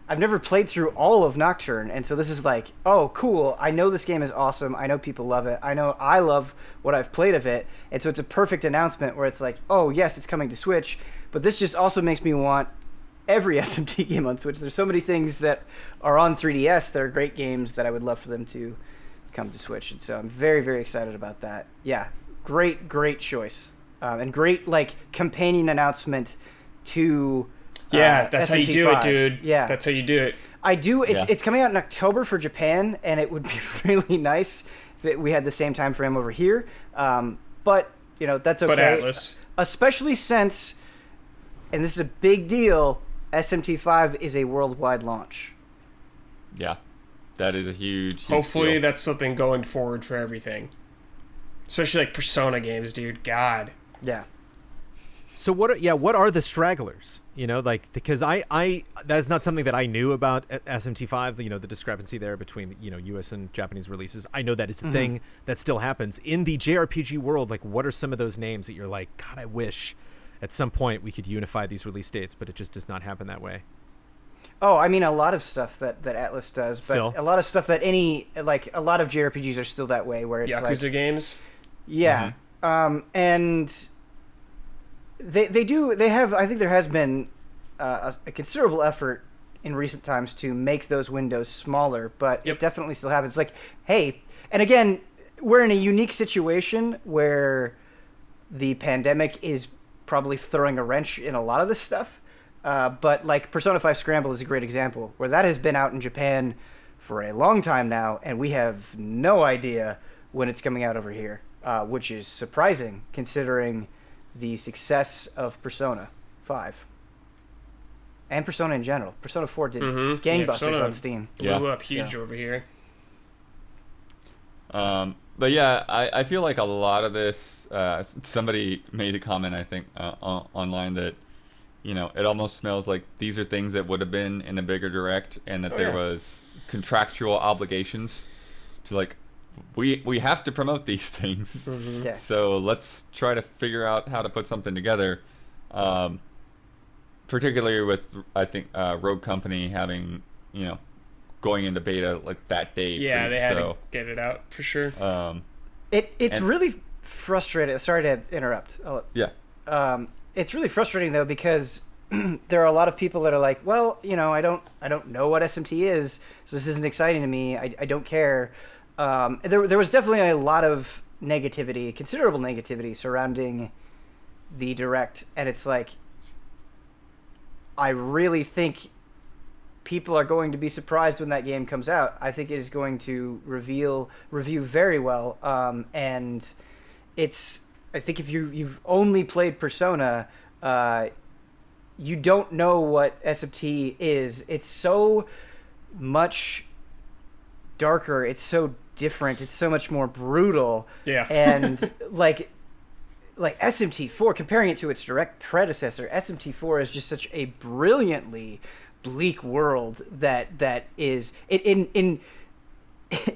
I've never played through all of Nocturne, and so this is like, oh, cool. I know this game is awesome. I know people love it. I know I love what I've played of it, and so it's a perfect announcement where it's like, oh, yes, it's coming to Switch, but this just also makes me want every SMT game on Switch. There's so many things that are on 3DS that are great games that I would love for them to come to Switch, and so I'm very, very excited about that. Yeah, great choice, and great like companion announcement to that's how you do it, SMT5. dude. Yeah, that's how you do it. It's coming out in October for Japan, and it would be really nice if we had the same time frame over here. But that's okay. But Atlas, especially since, and this is a big deal, SMT5 is a worldwide launch. Yeah, that is a huge hopefully deal. that's something going forward for everything, especially like Persona games, dude. God. Yeah. So what are the stragglers? Because I that's not something that I knew about at SMT5. The discrepancy there between U.S. and Japanese releases. I know that is a thing that still happens in the JRPG world. Like, what are some of those names that you're like, God, I wish at some point we could unify these release dates, but it just does not happen that way. Oh, I mean, a lot of stuff that Atlas does, but still? A lot of stuff that a lot of JRPGs are still that way, where it's Yakuza games. Yeah, and they have. I think there has been a considerable effort in recent times to make those windows smaller, but it definitely still happens. Like, hey, and again, we're in a unique situation where the pandemic is probably throwing a wrench in a lot of this stuff. But like Persona 5 Scramble is a great example where that has been out in Japan for a long time now, and we have no idea when it's coming out over here, which is surprising considering the success of Persona 5 and Persona in general. Persona 4 did gangbusters on Steam. Blew up huge over here. But yeah, I feel like a lot of this, somebody made a comment, I think, online that, it almost smells like these are things that would have been in a bigger direct, and that there was contractual obligations to like, we have to promote these things. Yeah. So let's try to figure out how to put something together. Particularly with, I think, Rogue Company having, going into beta like that day. Yeah, they had to get it out for sure. It's really frustrating. Sorry to interrupt. It's really frustrating though, because there are a lot of people that are like, well, I don't know what SMT is, so this isn't exciting to me. I don't care. There was definitely a lot of negativity, considerable negativity surrounding the direct, and it's like, I really think people are going to be surprised when that game comes out. I think it is going to review very well, and I think if you've only played Persona, you don't know what SMT is. It's so much darker. It's so different. It's so much more brutal. Yeah. And like SMT4, comparing it to its direct predecessor, SMT4 is just such a brilliantly bleak world that is in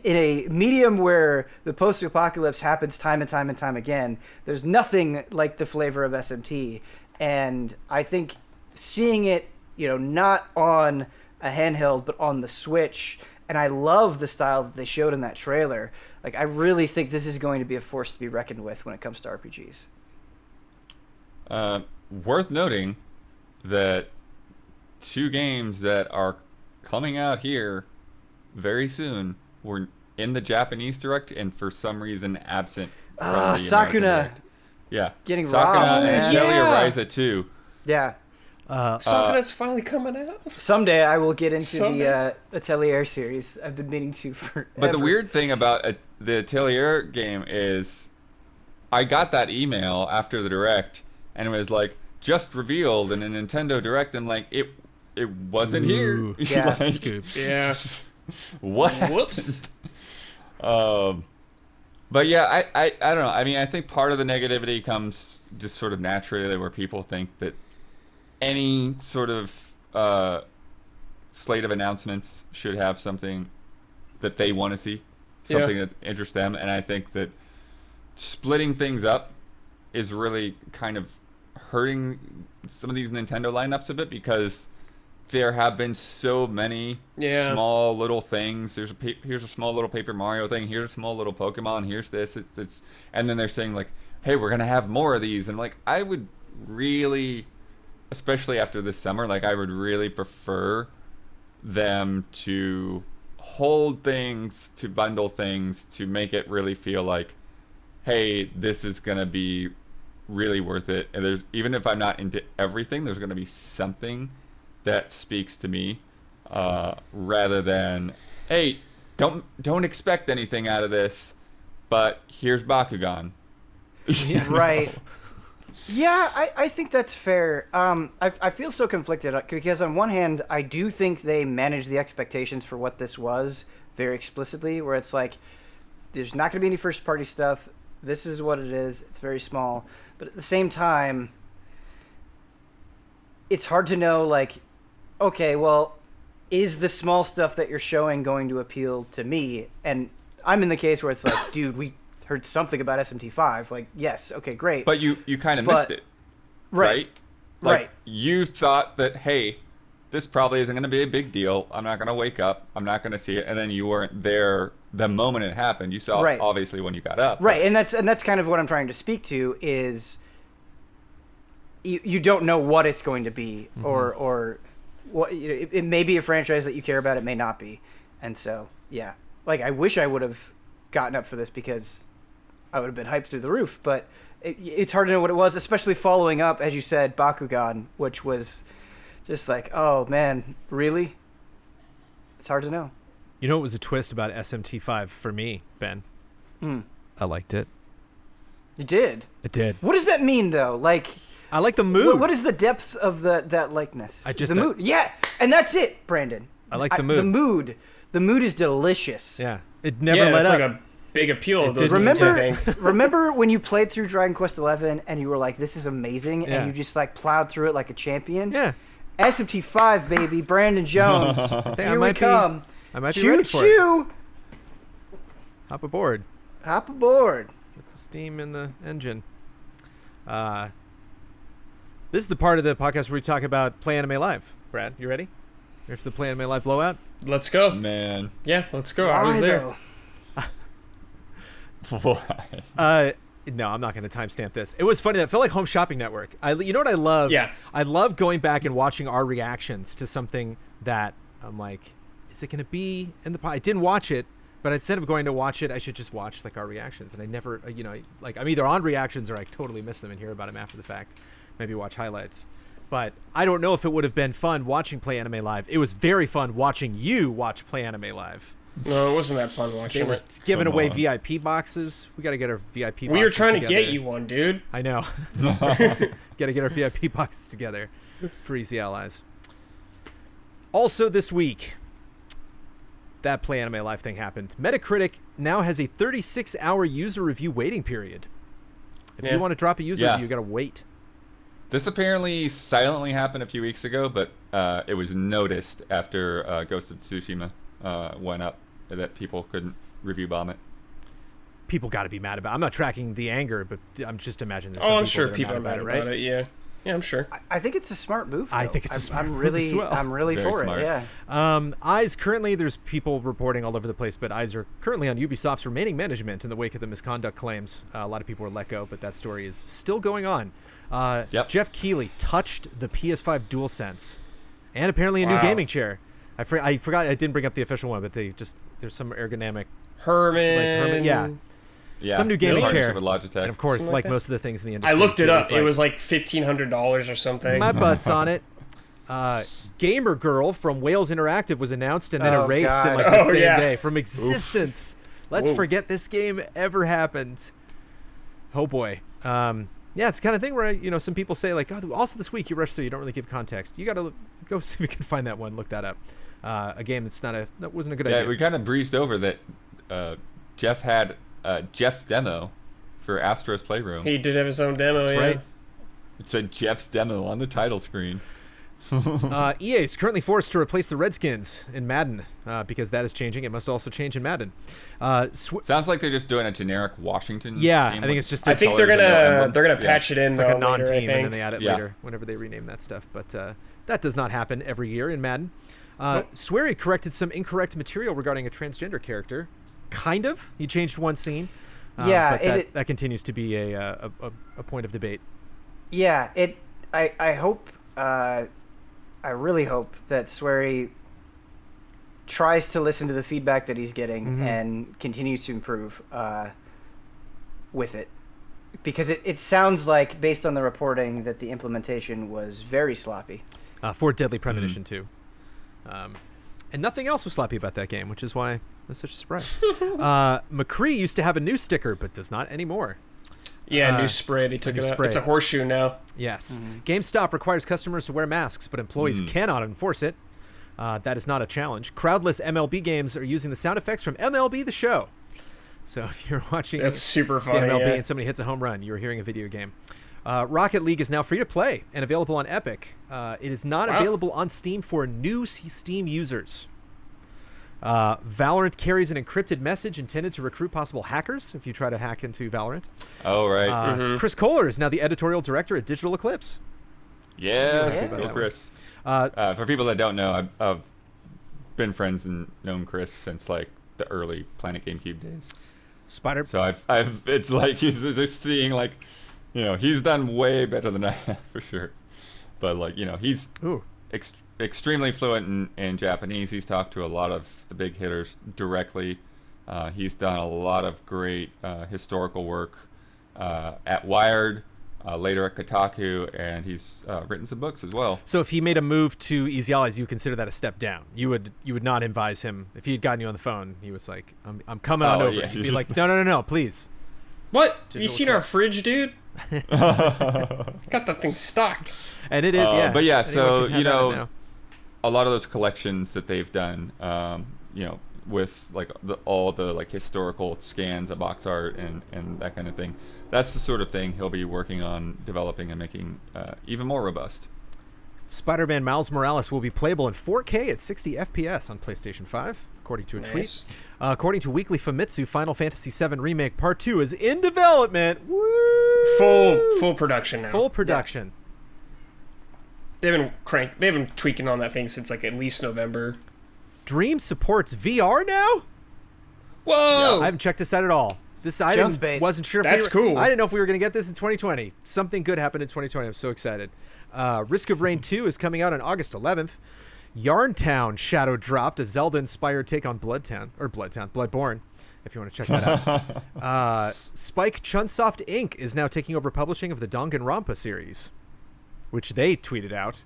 a medium where the post-apocalypse happens time and time and time again. There's nothing like the flavor of SMT, and I think seeing it, not on a handheld but on the Switch, and I love the style that they showed in that trailer. Like, I really think this is going to be a force to be reckoned with when it comes to RPGs. Worth noting that 2 games that are coming out here very soon were in the Japanese direct and for some reason absent from the American Sakuna. direct. Yeah. Getting Sakuna robbed, and man. Atelier Ryza 2. Yeah. Sakuna's finally coming out. Someday I will get into Someday. the Atelier series. I've been meaning to forever. But the weird thing about the Atelier game is I got that email after the direct and it was like, just revealed in a Nintendo Direct, and like it wasn't here. Yeah. Like, Scoops. Yeah. what Whoops. But yeah, I don't know. I mean, I think part of the negativity comes just sort of naturally where people think that any sort of slate of announcements should have something that they want to see, something that interests them. And I think that splitting things up is really kind of hurting some of these Nintendo lineups a bit, because there have been so many small little things. Here's a small little Paper Mario thing. Here's a small little Pokemon. Here's this. And then they're saying like, hey, we're gonna have more of these. And like, I would really especially after this summer, like I would really prefer them to hold things, to bundle things, to make it really feel like, hey, this is gonna be really worth it. And there's, even if I'm not into everything, there's gonna be something that speaks to me, rather than, hey, don't expect anything out of this, but here's Bakugan. Right. Yeah, I think that's fair. I feel so conflicted because on one hand, I do think they managed the expectations for what this was very explicitly, where it's like, there's not going to be any first-party stuff. This is what it is. It's very small. But at the same time, it's hard to know, like, okay, well, is the small stuff that you're showing going to appeal to me? And I'm in the case where it's like, dude, we heard something about SMT5. Like, yes, okay, great. But you kind of missed it, right? Like, right. You thought that, hey, this probably isn't going to be a big deal. I'm not going to wake up. I'm not going to see it. And then you weren't there the moment it happened. You saw it, obviously, when you got up. Right, and that's kind of what I'm trying to speak to is you don't know what it's going to be, or what, you know, it may be a franchise that you care about. It may not be. And so, yeah. Like, I wish I would have gotten up for this because I would have been hyped through the roof, but it's hard to know what it was, especially following up, as you said, Bakugan, which was just like, oh man, really? It's hard to know. You know what was a twist about SMT5 for me, Ben? I liked it. You did? It did. What does that mean, though? Like, I like the mood. What is the depth of that likeness? The mood. Yeah, and that's it, Brandon. I like the mood. The mood is delicious. Yeah. It never let up. Like a big appeal of those games, I think. Remember when you played through Dragon Quest XI and you were like, this is amazing, and you just like plowed through it like a champion? Yeah. SMT5, baby, Brandon Jones. Here we come. I might be ready for it. Hop aboard. Hop aboard. Get the steam in the engine. This is the part of the podcast where we talk about Play Anime Live. Brad, you ready? Ready for the Play Anime Live blowout? Let's go. Man. Yeah, let's go. I was there. Why? No, I'm not going to timestamp this. It was funny. That felt like Home Shopping Network. You know what I love? Yeah. I love going back and watching our reactions to something that I'm like, is it going to be in the pod? I didn't watch it, but instead of going to watch it, I should just watch like our reactions. And I never, like I'm either on reactions or I totally miss them and hear about them after the fact. Maybe watch highlights. But I don't know if it would have been fun watching Play Anime Live. It was very fun watching you watch Play Anime Live. No, it wasn't that fun watching They were it. giving away VIP boxes. We got to get our VIP boxes We were trying together. to get you one, dude. I know. Got to get our VIP boxes together for Easy Allies. Also this week, that Play Anime Live thing happened. Metacritic now has a 36-hour user review waiting period. If you want to drop a user review, you got to wait. This apparently silently happened a few weeks ago, but it was noticed after Ghost of Tsushima went up that people couldn't review bomb it. People got to be mad about it. I'm not tracking the anger, but I'm just imagining there's some I'm people sure that are people mad are mad about it, right? Yeah. Yeah, I'm sure. I think it's a smart move. Though. I think it's a smart move as well. I'm really Very for smart. it. Yeah. Eyes currently, there's people reporting all over the place, but eyes are currently on Ubisoft's remaining management in the wake of the misconduct claims. A lot of people were let go, but that story is still going on. Jeff Keighley touched the PS5 DualSense, and apparently a new gaming chair. I forgot I didn't bring up the official one, but there's some ergonomic Herman. Yeah, some new gaming chair. With Logitech. And of course, Something like like most of the things in the industry, I looked it up. Like, it was like $1,500 or something. my butt's on it. Gamer Girl from Wales Interactive was announced and then erased in like the same day from existence. Let's forget this game ever happened. Oh boy. Yeah, it's the kind of thing where some people say like, oh, also this week you rushed through, you don't really give context. You got to go see if you can find that one, look that up. A game that wasn't a good idea. Yeah, we kind of breezed over that. Jeff had Jeff's demo for Astro's Playroom. He did have his own demo. That's right. It said Jeff's demo on the title screen. EA is currently forced to replace the Redskins in Madden because that is changing. It must also change in Madden. Sounds like they're just doing a generic Washington. Yeah, team I think it's just. I think they're gonna patch it in. It's like a non-team, later, and then they add it later whenever they rename that stuff. But that does not happen every year in Madden. Swery corrected some incorrect material regarding a transgender character. Kind of. He changed one scene. But that continues to be a point of debate. Yeah. I hope I really hope that Swery tries to listen to the feedback that he's getting and continues to improve with it. Because it sounds like, based on the reporting, that the implementation was very sloppy. For Deadly Premonition 2. And nothing else was sloppy about that game, which is why that's such a surprise. McCree used to have a new sticker, but does not anymore. Yeah, new spray. They took it out. It's a horseshoe now. Yes. GameStop requires customers to wear masks, but employees cannot enforce it. That is not a challenge. Crowdless MLB games are using the sound effects from MLB The Show. So if you're watching That's super funny, the MLB yeah. and somebody hits a home run, you're hearing a video game. Rocket League is now free to play and available on Epic. It is not available on Steam for new Steam users. Valorant carries an encrypted message intended to recruit possible hackers if you try to hack into Valorant. Oh, right. Chris Kohler is now the editorial director at Digital Eclipse. Yes, go Chris. For people that don't know, I've been friends and known Chris since like the early Planet GameCube days. So I've it's like he's just seeing like, you know, he's done way better than I have for sure. But like, you know, he's extremely fluent in Japanese. He's talked to a lot of the big hitters directly. He's done a lot of great historical work at Wired, later at Kotaku, and he's written some books as well. So if he made a move to Easy Allies, you would consider that a step down. You would not advise him if he had gotten you on the phone. He was like, "I'm coming on over." Yeah. You'd be like, "No, please." What? Have you seen our fridge, dude? Got that thing stocked. And it is, yeah. But yeah, so you know, a lot of those collections that they've done, you know, with like all the like historical scans of box art and that kind of thing. That's the sort of thing he'll be working on developing and making even more robust. Spider-Man Miles Morales will be playable in 4K at 60 FPS on PlayStation 5, according to a tweet. According to Weekly Famitsu, Final Fantasy VII Remake Part 2 is in development. Woo! Full production now. Full production. Yeah. They've been tweaking on that thing since like at least November. Dream supports VR now? Whoa! Yeah, I haven't checked this out at all. Wasn't sure. Cool. I didn't know if we were going to get this in 2020. Something good happened in 2020. I'm so excited. Risk of Rain 2 is coming out on August 11th. Yarntown Shadow dropped, a Zelda-inspired take on Bloodborne, if you want to check that out. Spike Chunsoft Inc. is now taking over publishing of the Danganronpa series, which they tweeted out.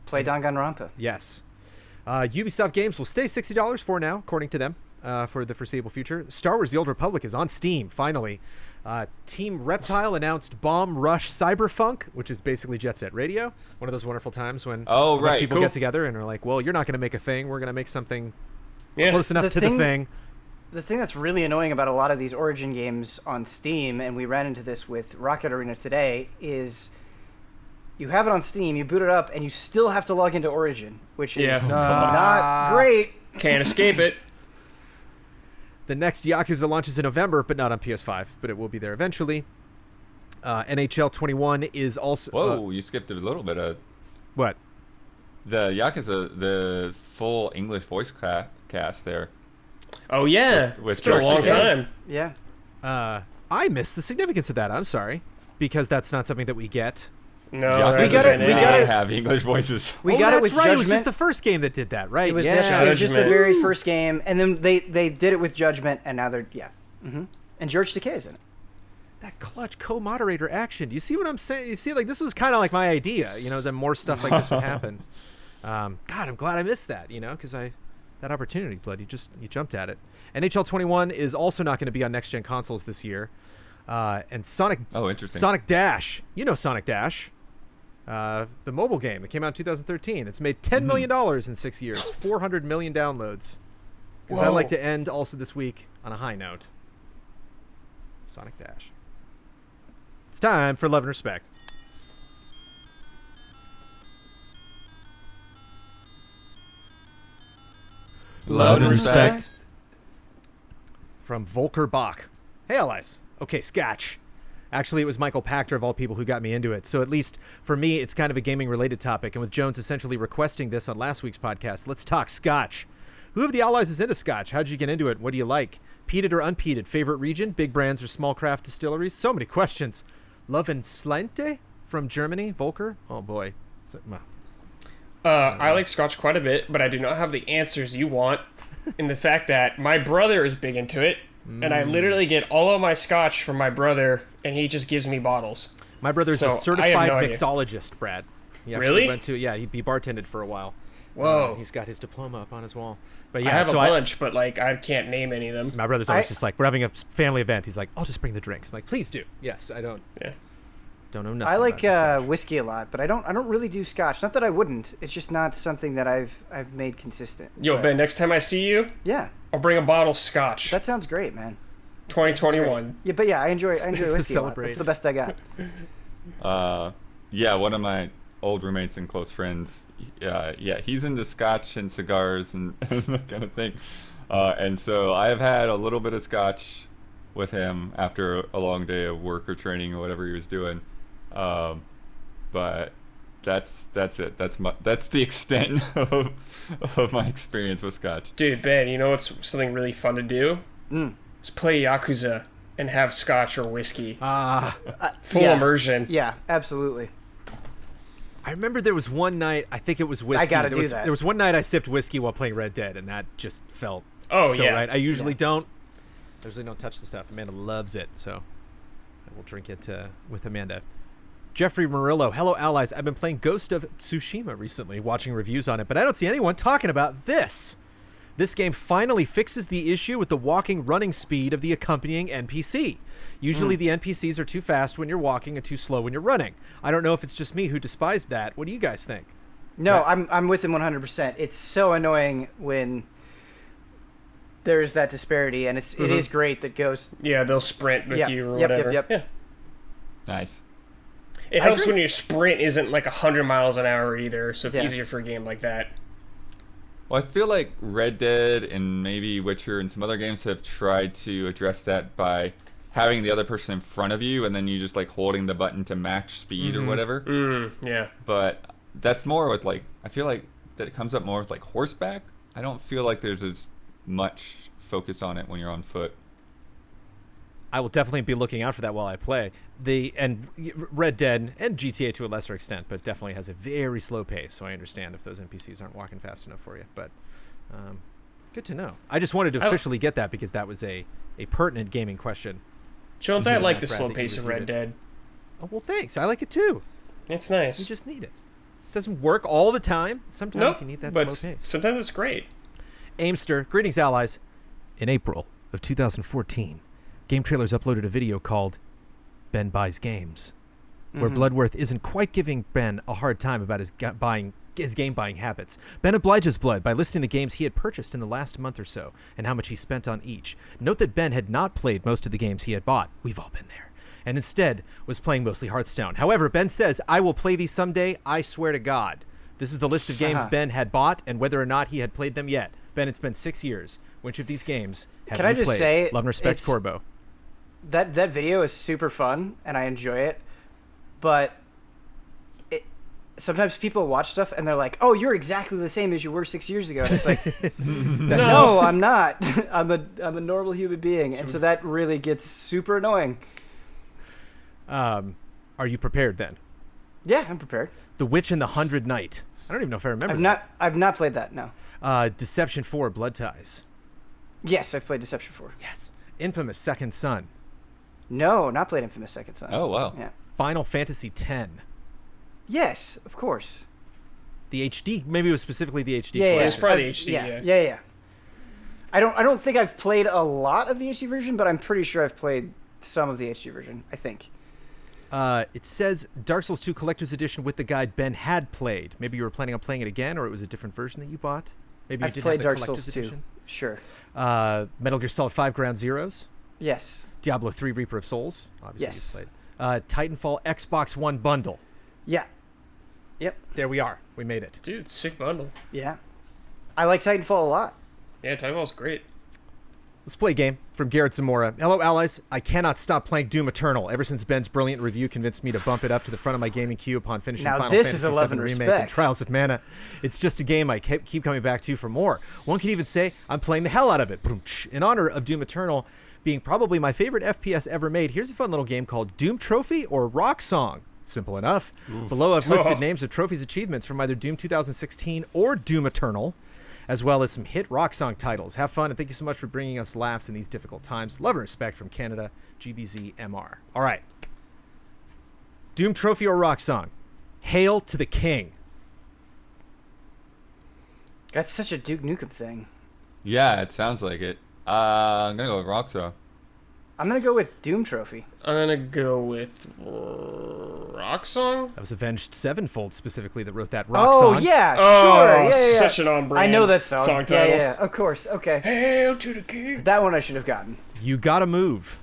Play Danganronpa. Yes. Ubisoft games will stay $60 for now, according to them, for the foreseeable future. Star Wars The Old Republic is on Steam, finally. Team Reptile announced Bomb Rush Cyberfunk, which is basically Jet Set Radio. One of those wonderful times when a bunch of people get together and are like, well, you're not going to make a thing. We're going to make something close enough to the thing. The thing that's really annoying about a lot of these Origin games on Steam, and we ran into this with Rocket Arena today, is you have it on Steam, you boot it up, and you still have to log into Origin, which is not great. Can't escape it. The next Yakuza launches in November, but not on PS5, but it will be there eventually. NHL 21 is also... Whoa, you skipped a little bit of... What? The Yakuza, the full English voice cast there. Oh, yeah. With it's been a long time. Yeah. I missed the significance of that. I'm sorry. Because that's not something that we get. No, we got it. We got to have English voices. We got it with Judgment. It was just the first game that did that, right? It was just the very first game, and then they did it with Judgment, and now they're And George Takei is in it. That clutch co-moderator action. Do you see what I'm saying? You see, like this was kind of like my idea, is that more stuff like this would happen. God, I'm glad I missed that, because that opportunity, Blood, you jumped at it. NHL 21 is also not going to be on next gen consoles this year. And Sonic. Oh, interesting. Sonic Dash. Sonic Dash. The mobile game that came out in 2013. It's made $10 million in 6 years, 400 million downloads. Because I like to end also this week on a high note. Sonic Dash. It's time for Love and Respect. Love and Respect. From Volker Bach. Hey, allies. Okay, Scotch. Actually, it was Michael Pachter, of all people, who got me into it. So at least for me, it's kind of a gaming-related topic. And with Jones essentially requesting this on last week's podcast, let's talk Scotch. Who of the allies is into Scotch? How'd you get into it? What do you like? Peated or unpeated? Favorite region? Big brands or small craft distilleries? So many questions. Love and Slente from Germany, Volker? Oh boy. I like scotch quite a bit, but I do not have the answers you want. In the fact that my brother is big into it, and I literally get all of my scotch from my brother, and he just gives me bottles. My brother's So, a I certified have no idea. mixologist, Brad. He actually Really? went to, he bartended for a while. Whoa. He's got his diploma up on his wall. But I yeah, have so a bunch, but like I can't name any of them. my brother's always I- just like, we're having a family event. He's like, I'll just bring the drinks. I'm like, please do. Yes, I don't Yeah. know nothing. I like about this whiskey a lot, but I don't really do scotch. Not that I wouldn't. It's just not something that I've made consistent. Yo, But, Ben, next time I see you, Yeah, I'll bring a bottle of scotch. that sounds great, man. 2021. Yeah, but yeah, I enjoy whiskey a lot. celebrate. That's the best I got. Yeah, one of my old roommates and close friends, he's into scotch and cigars and that kind of thing. And so I have had a little bit of scotch with him after a long day of work or training or whatever he was doing. But that's it. That's the extent of my experience with scotch. Dude, Ben, you know what's something really fun to do? Is play Yakuza and have scotch or whiskey. Full Yeah. immersion. Yeah, absolutely. I remember there was one night, I think it was whiskey. gotta there do was, that. There was one night I sipped whiskey while playing Red Dead, and that just felt Oh, so yeah. right. I usually don't. I usually don't touch the stuff. Amanda loves it, so I will drink it with Amanda. Jeffrey Murillo, hello allies. I've been playing Ghost of Tsushima recently, watching reviews on it, but I don't see anyone talking about this. This game finally fixes the issue with the walking running speed of the accompanying NPC. Usually the NPCs are too fast when you're walking and too slow when you're running. I don't know if it's just me who despised that. What do you guys think? No, I'm with him 100%. It's so annoying when there's that disparity, and it is great that Ghost. Yeah, they'll sprint with Yep, you or yep, whatever. yep. Yeah. Nice. It I helps agree. when your sprint isn't like 100 miles an hour either, so it's Yeah. easier for a game like that. Well, I feel like Red Dead and maybe Witcher and some other games have tried to address that by having the other person in front of you and then you just like holding the button to match speed or whatever. Yeah. But that's more with like, I feel like that it comes up more with like horseback. I don't feel like there's as much focus on it when you're on foot. I will definitely be looking out for that while I play. Red Dead and GTA to a lesser extent, but definitely has a very slow pace. So I understand if those NPCs aren't walking fast enough for you. But good to know. I just wanted to officially get that because that was a pertinent gaming question. Jones, You I and like that, the Brad, slow that you pace of reviewed Red it. Dead. Oh well, thanks. I like it too. It's nice. You just need it. It doesn't work all the time. Sometimes Nope, you need that but slow pace. sometimes it's great. Aimster, greetings allies. In April of 2014, Game Trailers uploaded a video called Ben Buys Games, where Bloodworth isn't quite giving Ben a hard time about his game buying habits. Ben obliges Blood by listing the games he had purchased in the last month or so and how much he spent on each. Note that Ben had not played most of the games he had bought. We've all been there. And instead was playing mostly Hearthstone. However, Ben says, I will play these someday, I swear to God. This is the list of games Ben had bought and whether or not he had played them yet. Ben, it's been 6 years. Which of these games have Can you I just played? say, Love and respect, it's- Corbo. That video is super fun, and I enjoy it. But sometimes people watch stuff and they're like, "Oh, you're exactly the same as you were 6 years ago." And it's like, no, I'm not. I'm a normal human being, and so that really gets super annoying. Are you prepared then? Yeah, I'm prepared. The Witch and the 100 Knight. I don't even know if I remember. I've not played that. No. Deception 4, Blood Ties. Yes, I've played Deception 4. Yes. Infamous Second Son. No, not played Infamous Second Son. Oh, wow. Yeah. Final Fantasy X. Yes, of course. The HD, maybe it was specifically the HD. Yeah, It's probably the HD, yeah. I don't think I've played a lot of the HD version, but I'm pretty sure I've played some of the HD version. I think. It says Dark Souls 2 Collector's Edition with the guide Ben had played. Maybe you were planning on playing it again, or it was a different version that you bought. Maybe you I've did played have the Dark Collector's Souls 2. Edition. Sure. Metal Gear Solid 5 Ground Zeroes. Yes. Diablo 3 Reaper of Souls. Obviously Yes. you played. Titanfall Xbox One bundle. Yeah. Yep. There we are. We made it. Dude, sick bundle. Yeah. I like Titanfall a lot. Yeah, Titanfall's great. Let's play a game from Garrett Zamora. Hello, allies. I cannot stop playing Doom Eternal. Ever since Ben's brilliant review convinced me to bump it up to the front of my gaming queue upon finishing Now Final this Fantasy is VII 11 Remake and respect. Trials of Mana. It's just a game I keep coming back to for more. One could even say I'm playing the hell out of it. In honor of Doom Eternal being probably my favorite FPS ever made, here's a fun little game called Doom Trophy or Rock Song. Simple enough. Below I've listed names of trophies achievements from either Doom 2016 or Doom Eternal, as well as some hit rock song titles. Have fun, and thank you so much for bringing us laughs in these difficult times. Love and respect from Canada, GBZMR. All right. Doom trophy or rock song? Hail to the King. That's such a Duke Nukem thing. Yeah, it sounds like it. I'm gonna go with Rockstar. I'm gonna go with Doom Trophy. I'm gonna go with rock song. That was Avenged Sevenfold specifically that wrote that rock Oh song. yeah, Oh, sure. Yeah. such an on-brand I know that song. song title. Yeah, of course. Okay. Hail to the king. That one I should have gotten. You gotta move.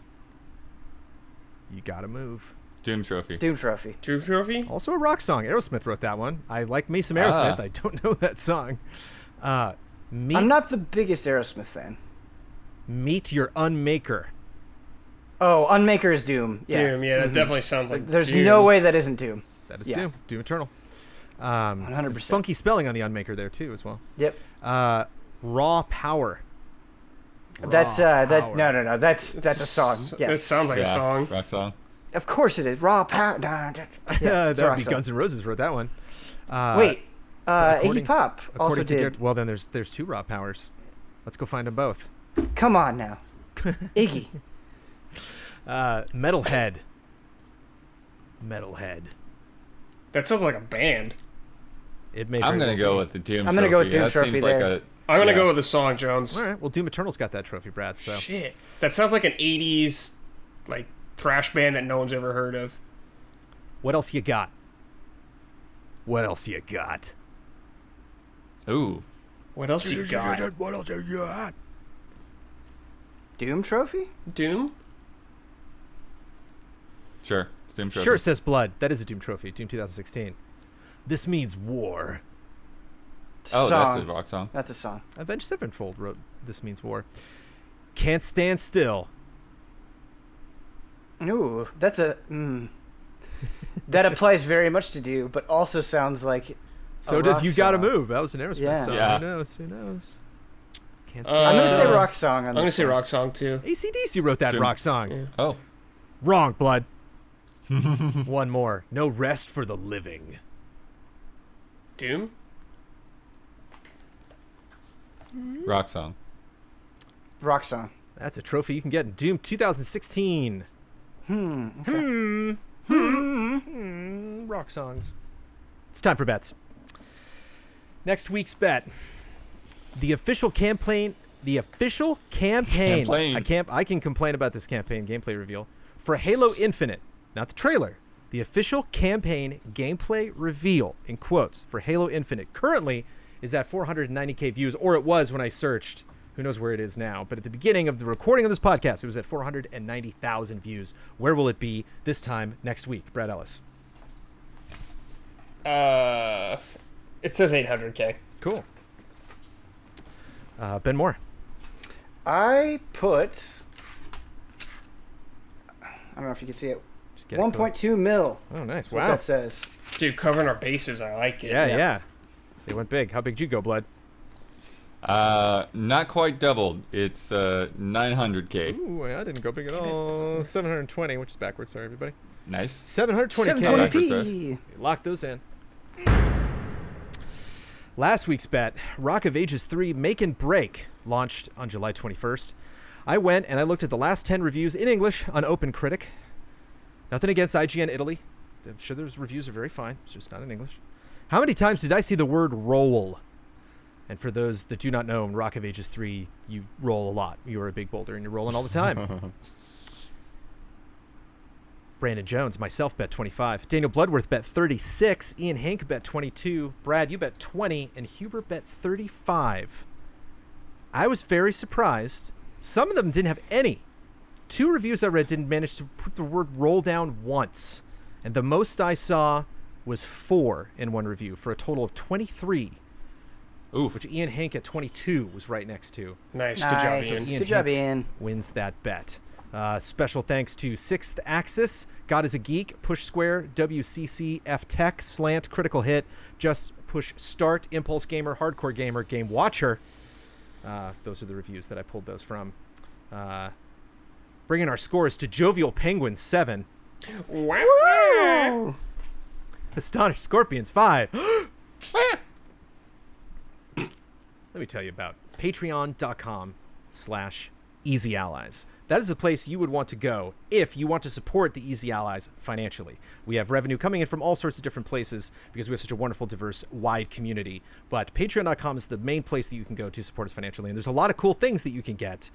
You gotta move. Doom Trophy. Doom Trophy. Doom trophy. Also a rock song. Aerosmith wrote that one. I like me some Aerosmith. I don't know that song. I'm not the biggest Aerosmith fan. Meet Your Unmaker. Oh, Unmaker is Doom. Yeah. Doom. Yeah, that definitely sounds like. There's Doom. no way that isn't Doom. That is Yeah. Doom. Doom Eternal. 100%. Funky spelling on the Unmaker there too as well. Yep. Raw Power. That's Raw that. Power. No. That's a song. It Yes. sounds like a song. Rock song. Of course it is. Raw Power. Yes, it's a That would rock be song. Guns N' Roses wrote that one. Wait. according- Iggy Pop also According to did. well, then there's two Raw Powers. Let's go find them both. Come on now. Iggy. Metalhead. Metalhead. That sounds like a band. It may. I'm very gonna well go be. with the Doom. I'm gonna go with Doom That Trophy seems like there. I'm gonna Yeah. go with the song, Jones. All right. Well, Doom Eternal's got that trophy, Brad. So Shit, that sounds like an '80s like thrash band that no one's ever heard of. what else you got? What else you got? Ooh. What else you got? What else you got? Doom Trophy? Doom. Sure. It's Doom Trophy. Sure, says Blood. That is a Doom trophy. Doom 2016. This means war. Oh, Song. that's a rock song. That's a song. Avenged Sevenfold wrote This Means War. Can't Stand Still. Ooh, that's a. That applies very much to Doom, but also sounds like. So a does rock You Gotta song. Move. That was an Aerosmith Yeah. song. Yeah. Who knows? Who knows? Can't I'm Stand gonna say Still. rock song on I'm gonna this say one. rock song too. AC/DC wrote that Doom. rock song. Yeah. Oh. Wrong, Blood. One more. No Rest for the Living. Doom. Rock song. Rock song. That's a trophy you can get in Doom 2016. Okay. Rock songs. It's time for bets. Next week's bet. The official campaign. Campaign. I can complain about this campaign gameplay reveal for Halo Infinite, not the trailer. The official campaign gameplay reveal in quotes for Halo Infinite currently is at 490k views, or it was when I searched. Who knows where it is now? But at the beginning of the recording of this podcast, it was at 490,000 views. Where will it be this time next week? Brad Ellis. It says 800K. Cool. Ben Moore. I put. I don't know if you can see it. Just get it close. 1.2 mil. Oh, nice. That's what Wow. that says. Dude, covering our bases. I like it. Yeah. They went big. How big did you go, Blood? Not quite doubled. It's 900k. Ooh, I didn't go big at all. 720, which is backwards. Sorry, everybody. Nice. 720k. 720p. Lock those in. Last week's bet, Rock of Ages 3 Make and Break, launched on July 21st. I went and I looked at the last 10 reviews in English on OpenCritic. Nothing against IGN Italy. I'm sure those reviews are very fine. It's just not in English. How many times did I see the word roll? And for those that do not know, in Rock of Ages 3, you roll a lot. You are a big boulder and you're rolling all the time. Brandon Jones, myself, bet 25. Daniel Bloodworth bet 36. Ian Hank bet 22. Brad, you bet 20. And Huber bet 35. I was very surprised. Some of them didn't have any. 2 reviews I read didn't manage to put the word roll down once. And the most I saw was 4 in one review for a total of 23. Ooh. Which Ian Hank at 22 was right next to. Nice. Nice. Good job, Ian. Ian Good job, Hank Ian. wins that bet. Special thanks to Sixth Axis, God is a Geek, Push Square, WCC, F Tech, Slant, Critical Hit, Just Push Start, Impulse Gamer, Hardcore Gamer, Game Watcher. Those are the reviews that I pulled those from. Bringing our scores to Jovial Penguin 7. Wow. Astonished Scorpions 5. Let me tell you about patreon.com/easyallies. That is a place you would want to go if you want to support the Easy Allies financially. We have revenue coming in from all sorts of different places because we have such a wonderful, diverse, wide community. But patreon.com is the main place that you can go to support us financially. And there's a lot of cool things that you can get.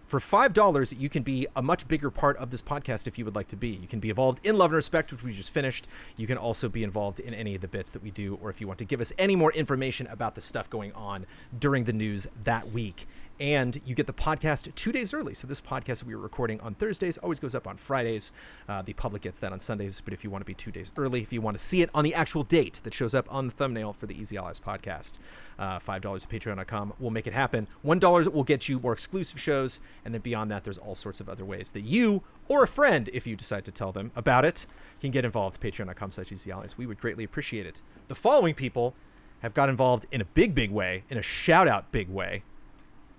For $5, you can be a much bigger part of this podcast if you would like to be. You can be involved in Love and Respect, which we just finished. You can also be involved in any of the bits that we do, or if you want to give us any more information about the stuff going on during the news that week. And you get the podcast 2 days early. So this podcast we were recording on Thursdays always goes up on Fridays. The public gets that on Sundays. But if you want to be 2 days early, if you want to see it on the actual date that shows up on the thumbnail for the Easy Allies podcast, $5 at patreon.com will make it happen. $1 will get you more exclusive shows. And then beyond that, there's all sorts of other ways that you or a friend, if you decide to tell them about it, can get involved. Patreon.com/Easy Allies. We would greatly appreciate it. The following people have got involved in a big way, in a shout-out big way.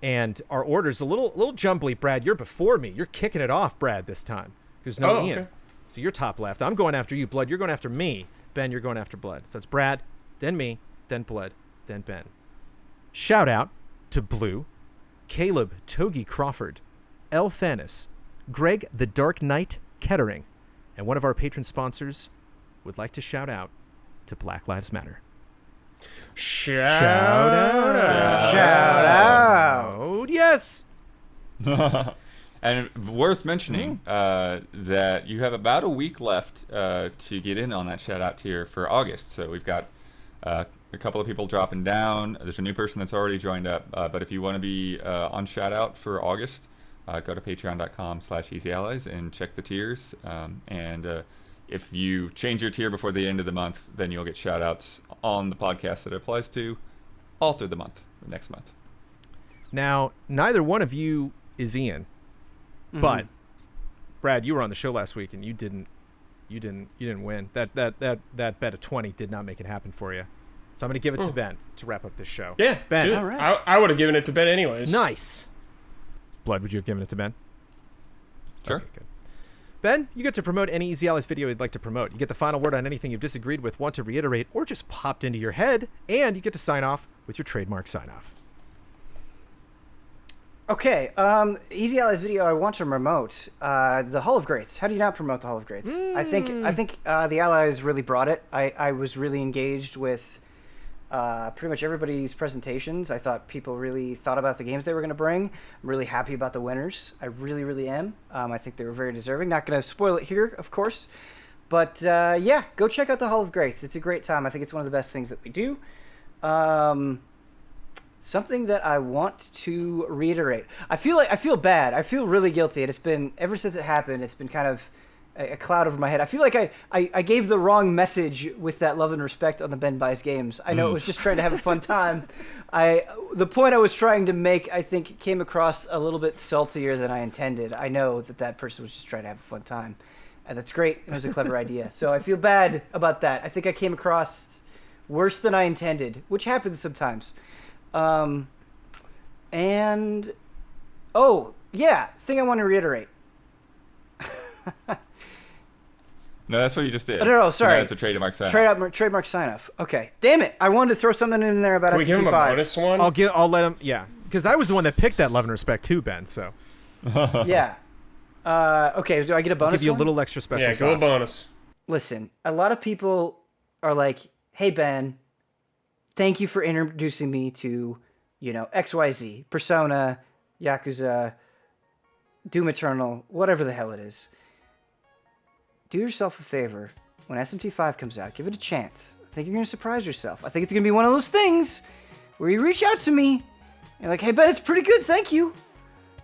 And our order's a little jumbly. Brad, you're before me. You're kicking it off, Brad, this time. There's no Ian. Okay. So you're top left. I'm going after you, Blood. You're going after me. Ben, you're going after Blood. So it's Brad, then me, then Blood, then Ben. Shout out to Blue, Caleb Togi Crawford, L. Thanis, Greg the Dark Knight Kettering, and one of our patron sponsors would like to shout out to Black Lives Matter. Shout out. Shout out. Yes. And worth mentioning that you have about a week left to get in on that shout out tier for August. So we've got a couple of people dropping down. There's a new person that's already joined up. But if you want to be on shout out for August, go to patreon.com/easyallies and check the tiers. If you change your tier before the end of the month, then you'll get shout outs on the podcast that it applies to all through the next month. Now, neither one of you is Ian, but Brad, you were on the show last week and you didn't win. That bet of 20 did not make it happen for you. So I'm going to give it to Ben to wrap up this show. Yeah, Ben. All right. I would have given it to Ben anyways. Nice. Blood, would you have given it to Ben? Sure. Okay, good. Ben, you get to promote any Easy Allies video you'd like to promote. You get the final word on anything you've disagreed with, want to reiterate, or just popped into your head, and you get to sign off with your trademark sign-off. Okay, Easy Allies video I want to promote. The Hall of Greats. How do you not promote the Hall of Greats? I think the Allies really brought it. I was really engaged with pretty much everybody's presentations. I thought people really thought about the games they were going to bring. I'm really happy about the winners. I really am. I think they were very deserving. Not going to spoil it here, of course. But yeah, go check out the Hall of Greats. It's a great time. I think it's one of the best things that we do. Something that I want to reiterate. I feel bad. I feel really guilty. And it's been, ever since it happened, it's been kind of a cloud over my head. I feel like I gave the wrong message with that Love and Respect on the Ben Buys Games. I know it was just trying to have a fun time. The point I was trying to make, I think, came across a little bit saltier than I intended. I know that person was just trying to have a fun time. And that's great. It was a clever idea. So I feel bad about that. I think I came across worse than I intended, which happens sometimes. And, oh, yeah, thing I want to reiterate. No, that's what you just did. No, sorry. So it's a trademark sign-off. Trademark sign-off. Okay. Damn it. I wanted to throw something in there about Can we give him a bonus one? I'll let him, yeah. Because I was the one that picked that Love and Respect too, Ben, so. Yeah. Okay, do I get a bonus? I'll give you a little extra special sauce. Yeah, go bonus. Listen, a lot of people are like, hey, Ben, thank you for introducing me to, XYZ, Persona, Yakuza, Doom Eternal, whatever the hell it is. Do yourself a favor. When SMT5 comes out, give it a chance. I think you're going to surprise yourself. I think it's going to be one of those things where you reach out to me and you're like, hey, Ben, it's pretty good. Thank you.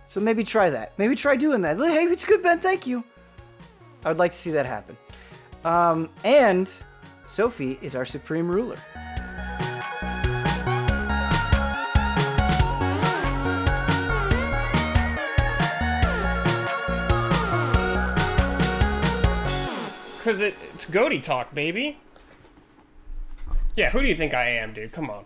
So maybe try that. Maybe try doing that. Hey, it's good, Ben. Thank you. I would like to see that happen. And Sophie is our supreme ruler. Because it's goatee talk, baby. Yeah, who do you think I am, dude? Come on.